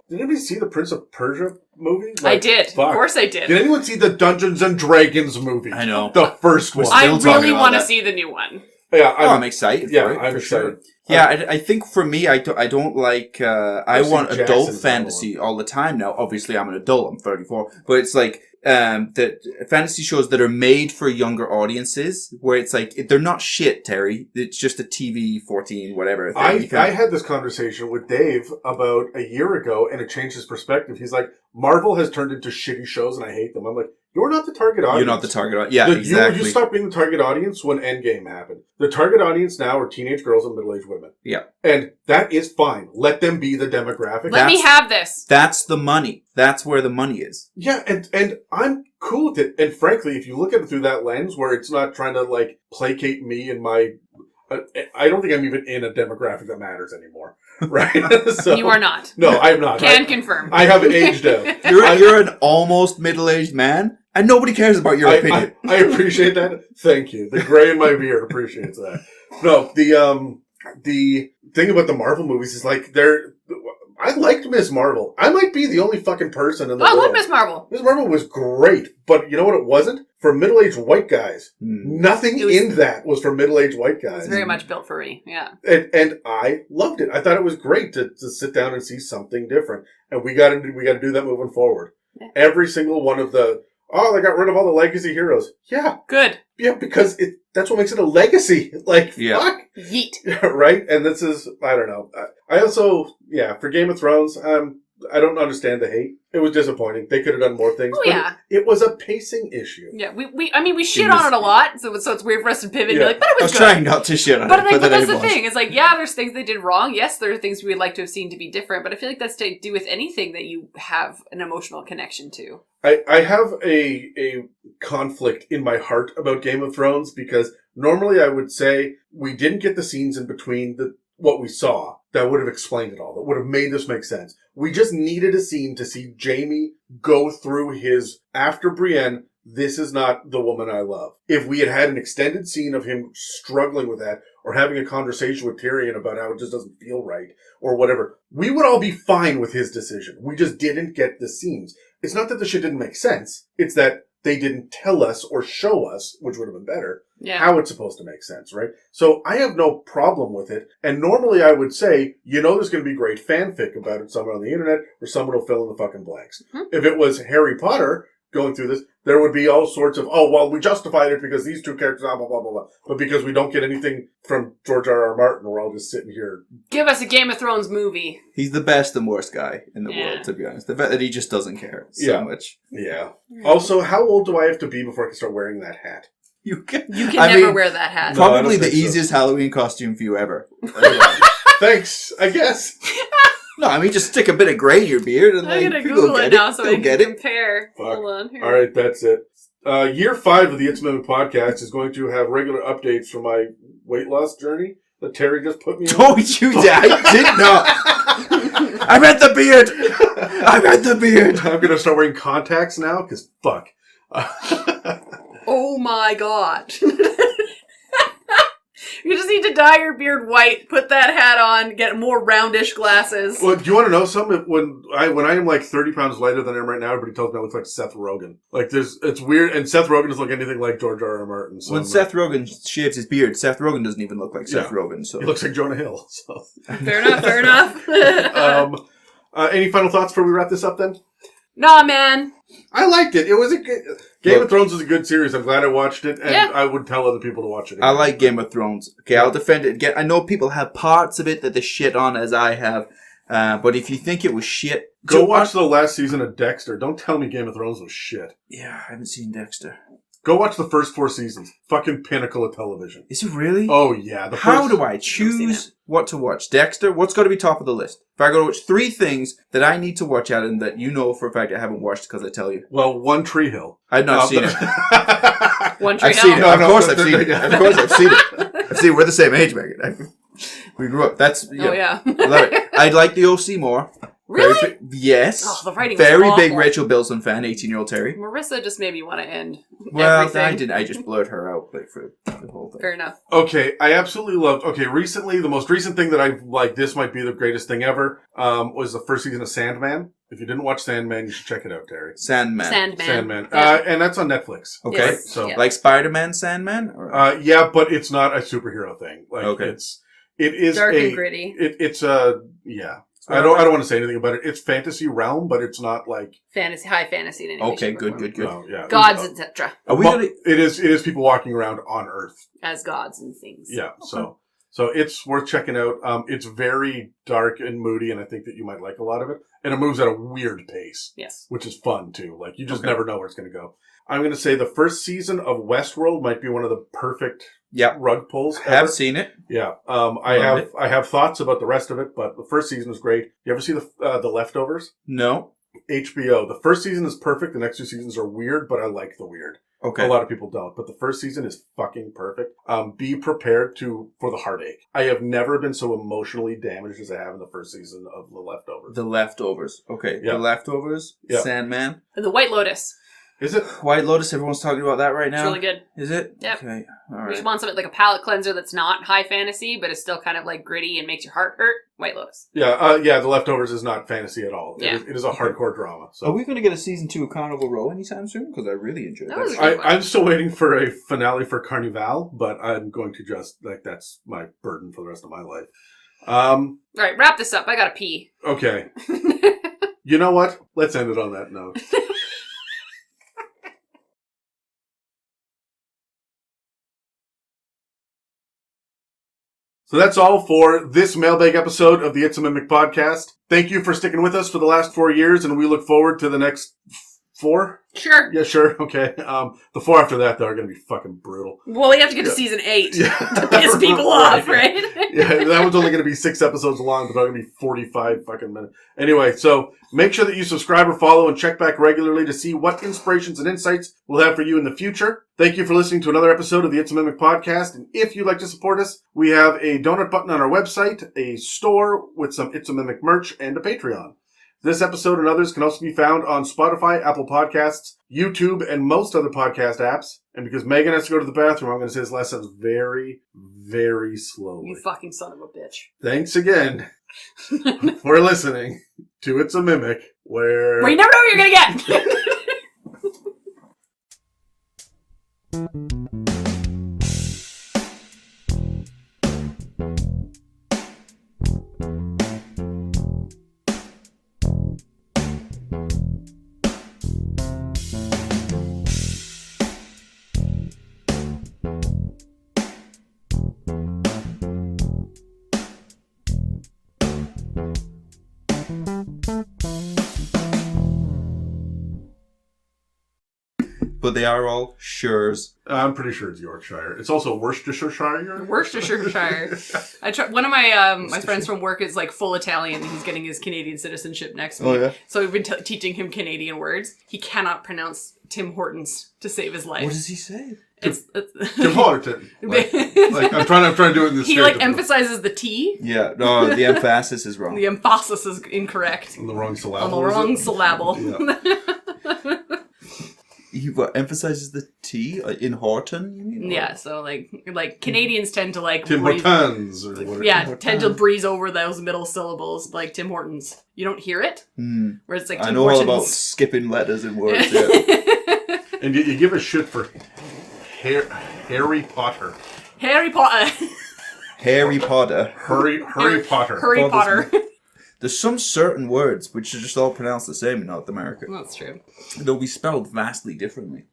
did anybody see the Prince of Persia movie? I did. Fuck. Of course I did. Did anyone see the Dungeons and Dragons movie? I know. The first one. I really want to see the new one. Yeah, I'm excited for it. I'm excited. Sure. Yeah, I think for me, I don't like, I want adult fantasy all the time now. Obviously, I'm an adult, I'm 34, but it's the fantasy shows that are made for younger audiences, where it's they're not shit, Terry. It's just a TV 14, whatever thing. I had this conversation with Dave about a year ago, and it changed his perspective. He's like, Marvel has turned into shitty shows, and I hate them. I'm like, you're not the target audience. You're not the target audience. Yeah, exactly. You stopped being the target audience when Endgame happened. The target audience now are teenage girls and middle-aged women. Yeah. And that is fine. Let them be the demographic. Let me have this. That's the money. That's where the money is. Yeah, and I'm cool with it. And frankly, if you look at it through that lens, where it's not trying to, placate me and my... I don't think I'm even in a demographic that matters anymore. Right? So, you are not. No, I'm not. Confirm. I have aged out. You're an almost middle-aged man, and nobody cares about your opinion. I appreciate that. Thank you. The gray in my beard appreciates that. No, the thing about the Marvel movies is I liked Ms. Marvel. I might be the only fucking person in the world. I love Ms. Marvel. Ms. Marvel was great, but you know what it wasn't? For middle-aged white guys. Nothing in that was for middle-aged white guys. It's very much built for me, yeah. And I loved it. I thought it was great to sit down and see something different. And we got to do that moving forward. Yeah. Every single one of they got rid of all the legacy heroes. Yeah. Good. Yeah, because that's what makes it a legacy. Fuck. Yeet. Right? And this is, I don't know. I also, for Game of Thrones, I don't understand the hate. It was disappointing. They could have done more things. Oh, yeah. It was a pacing issue. Yeah, we shit on it a lot, so it's weird for us to pivot and be like, but it was good. I was trying not to shit on it. But that's the thing. It's there's things they did wrong. Yes, there are things we would like to have seen to be different, but I feel like that's to do with anything that you have an emotional connection to. I have a conflict in my heart about Game of Thrones, because normally I would say we didn't get the scenes in between what we saw that would have explained it all, that would have made this make sense. We just needed a scene to see Jaime go through after Brienne, this is not the woman I love. If we had had an extended scene of him struggling with that, or having a conversation with Tyrion about how it just doesn't feel right, or whatever, we would all be fine with his decision. We just didn't get the scenes. It's not that the shit didn't make sense. It's that they didn't tell us or show us, which would have been better, how it's supposed to make sense, right? So I have no problem with it. And normally I would say, there's going to be great fanfic about it somewhere on the internet, or someone will fill in the fucking blanks. Mm-hmm. If it was Harry Potter going through this, there would be all sorts of, we justified it because these two characters, blah, blah, blah, blah. But because we don't get anything from George R.R. Martin, we're all just sitting here. Give us a Game of Thrones movie. He's the best and worst guy in the world, to be honest. The fact that he just doesn't care so much. Yeah. Also, how old do I have to be before I can start wearing that hat? You can never wear that hat. Probably the easiest Halloween costume for you ever. Thanks, I guess. No, just stick a bit of gray in your beard and I'm gonna Google it now so I can compare. Fuck. Hold on. Here. All right, that's it. Year 5 of the ItsaMimic podcast is going to have regular updates from my weight loss journey that Terry just put me on. Oh, I did not. I meant the beard. I'm going to start wearing contacts now, because fuck. Oh my god. You just need to dye your beard white, put that hat on, get more roundish glasses. Well, do you want to know something? When I am like 30 pounds lighter than I am right now, everybody tells me I look like Seth Rogen. Like, it's weird, and Seth Rogen doesn't look anything like George R.R. Martin. So Seth Rogen shaves his beard, Seth Rogen doesn't even look like Seth Rogen. So he looks like Jonah Hill. So. Fair enough. Any final thoughts before we wrap this up then? Nah, man. I liked it. It was a good... Game of Thrones is a good series. I'm glad I watched it, and I would tell other people to watch it again. I like Game of Thrones. Okay, I'll defend it again. I know people have parts of it that they shit on, as I have, but if you think it was shit... Go watch the last season of Dexter. Don't tell me Game of Thrones was shit. Yeah, I haven't seen Dexter. Go watch the first 4 seasons. Fucking pinnacle of television. Is it really? Oh, yeah. How do I choose what to watch? Dexter? What's got to be top of the list? If I go to watch 3 things that I need to watch out and that you know for a fact I haven't watched because I tell you. Well, One Tree Hill. I've not seen it. One Tree I've Hill? seen it. Of course I've seen it. Of course I've seen it. I've seen it. We're the same age, Megan. We grew up. That's... Oh, yeah. I love it. I like the OC more. Really? Yes. Oh, the writing Very was awful. big Rachel Bilson fan, 18-year-old Terry. Marissa just made me want to end everything. I didn't. I just blurred her out for the whole thing. Fair enough. Okay, I absolutely loved... Okay, recently, the most recent thing that I like, this might be the greatest thing ever, was the first season of Sandman. If you didn't watch Sandman, you should check it out, Terry. Sandman. Yeah. And that's on Netflix. Okay. Yes. So, like Spider-Man Sandman? Or? Yeah, but it's not a superhero thing. Like, it is dark and gritty. It's yeah. I don't want to say anything about it. It's fantasy realm, but it's not like high fantasy in any way, Okay, shape, or good. No, yeah. Gods, etc. It is people walking around on Earth as gods and things. Yeah, so it's worth checking out. It's very dark and moody, and I think that you might like a lot of it. And it moves at a weird pace. Yes, which is fun too. Like you just never know where it's going to go. I'm going to say the first season of Westworld might be one of the perfect rug pulls ever. Have seen it. Yeah. I have thoughts about the rest of it, but the first season is great. You ever see the Leftovers? No. HBO. The first season is perfect. The next 2 seasons are weird, but I like the weird. Okay. A lot of people don't, but the first season is fucking perfect. Be prepared for the heartache. I have never been so emotionally damaged as I have in the first season of The Leftovers. The Leftovers. Okay. Yeah. The Leftovers. Yeah. Sandman. And the White Lotus. Is it? White Lotus, everyone's talking about that right now. It's really good. Is it? Yep. Okay. All right. We just want something like a palate cleanser that's not high fantasy, but is still kind of like gritty and makes your heart hurt. White Lotus. Yeah, The Leftovers is not fantasy at all. Yeah. It is a hardcore drama. So. Are we going to get a season 2 of Carnival Row anytime soon? Because I really enjoyed That was a that. good one. I'm still waiting for a finale for Carnival, but I'm going to just, that's my burden for the rest of my life. All right, wrap this up. I gotta pee. Okay. You know what? Let's end it on that note. So that's all for this mailbag episode of the ItsaMimic podcast. Thank you for sticking with us for the last 4 years, and we look forward to the next 4? Sure. Yeah, sure. Okay. The 4 after that, though, are going to be fucking brutal. Well, we have to get to season 8 to piss people off, right? Yeah, that one's only going to be 6 episodes long, but they're going to be 45 fucking minutes. Anyway, so make sure that you subscribe or follow and check back regularly to see what inspirations and insights we'll have for you in the future. Thank you for listening to another episode of the ItsaMimic podcast. And if you'd like to support us, we have a donut button on our website, a store with some ItsaMimic merch, and a Patreon. This episode and others can also be found on Spotify, Apple Podcasts, YouTube, and most other podcast apps. And because Megan has to go to the bathroom, I'm going to say this last sentence very, very slowly. You fucking son of a bitch. Thanks again for listening to ItsaMimic, where... Well, you never know what you're going to get. But they are all Shires. I'm pretty sure it's Yorkshire. It's also Worcestershire. Worcestershire. One of my my friends from work is like full Italian, and he's getting his Canadian citizenship next week. Oh, yeah? So we've been teaching him Canadian words. He cannot pronounce Tim Hortons to save his life. What does he say? It's Tim Horton. Like I'm trying to do it in this. He like emphasizes the T. Yeah, no, the emphasis is wrong. The emphasis is incorrect. On the wrong syllable. On the wrong syllable. Yeah. He emphasizes the T in Horton, you mean? Yeah, so like Canadians tend to like Tim Hortons or whatever. Yeah, tend to breeze over those middle syllables like Tim Hortons. You don't hear it? Where it's like Tim I know Hortons. all about skipping letters in words, yeah. And you give a shit for Harry Potter. Harry Potter. Harry Potter. Harry Potter. Harry Potter. There's some certain words which are just all pronounced the same in North America. That's true. They'll be spelled vastly differently.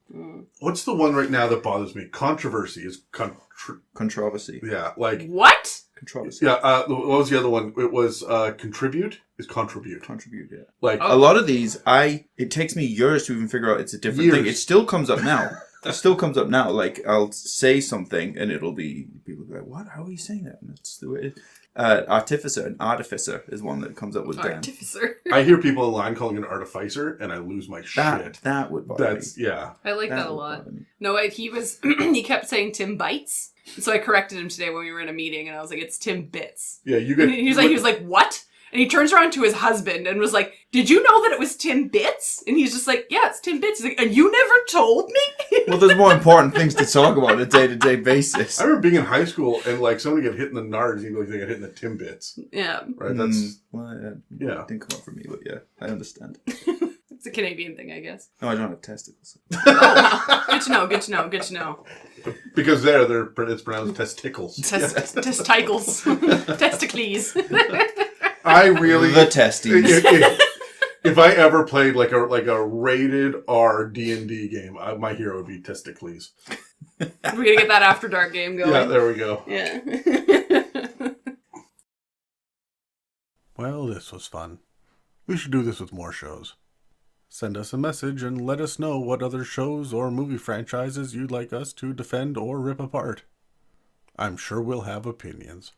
What's the one right now that bothers me? Controversy is Controversy. Yeah, like... What? Controversy. Yeah, what was the other one? It was contribute is contribute. Contribute, yeah. Like a lot of these, it takes me years to even figure out it's a different thing. It still comes up now. It still comes up now. Like, I'll say something and it'll be, people will be like, what? How are you saying that? And it's the way it... artificer is one that comes up with artificer. I hear people online calling it artificer, and I lose my shit. That would bother me. Yeah. I like that a lot. No, he kept saying Tim Bites, so I corrected him today when we were in a meeting, and I was like, "It's Tim Bits." Yeah, you get. He was like, "What?" And he turns around to his husband and was like, "Did you know that it was Tim Bits?" And he's just like, "Yeah, it's Tim Bits." He's like, "And you never told me?" Well, there's more important things to talk about on a day-to-day basis. I remember being in high school and like somebody get hit in the nards, even though they got hit in the Timbits. Yeah. Right. That's well, yeah. It didn't come up for me, but yeah, I understand. It's a Canadian thing, I guess. No, I don't have testicles. Oh, good to know. Good to know. Good to know. Because it's pronounced testicles. Testicles. Testicles. I really the testes. If I ever played like a rated R D&D game, my hero would be Testicles. We're gonna get that After Dark game going. Yeah, there we go. Yeah. Well, this was fun. We should do this with more shows. Send us a message and let us know what other shows or movie franchises you'd like us to defend or rip apart. I'm sure we'll have opinions.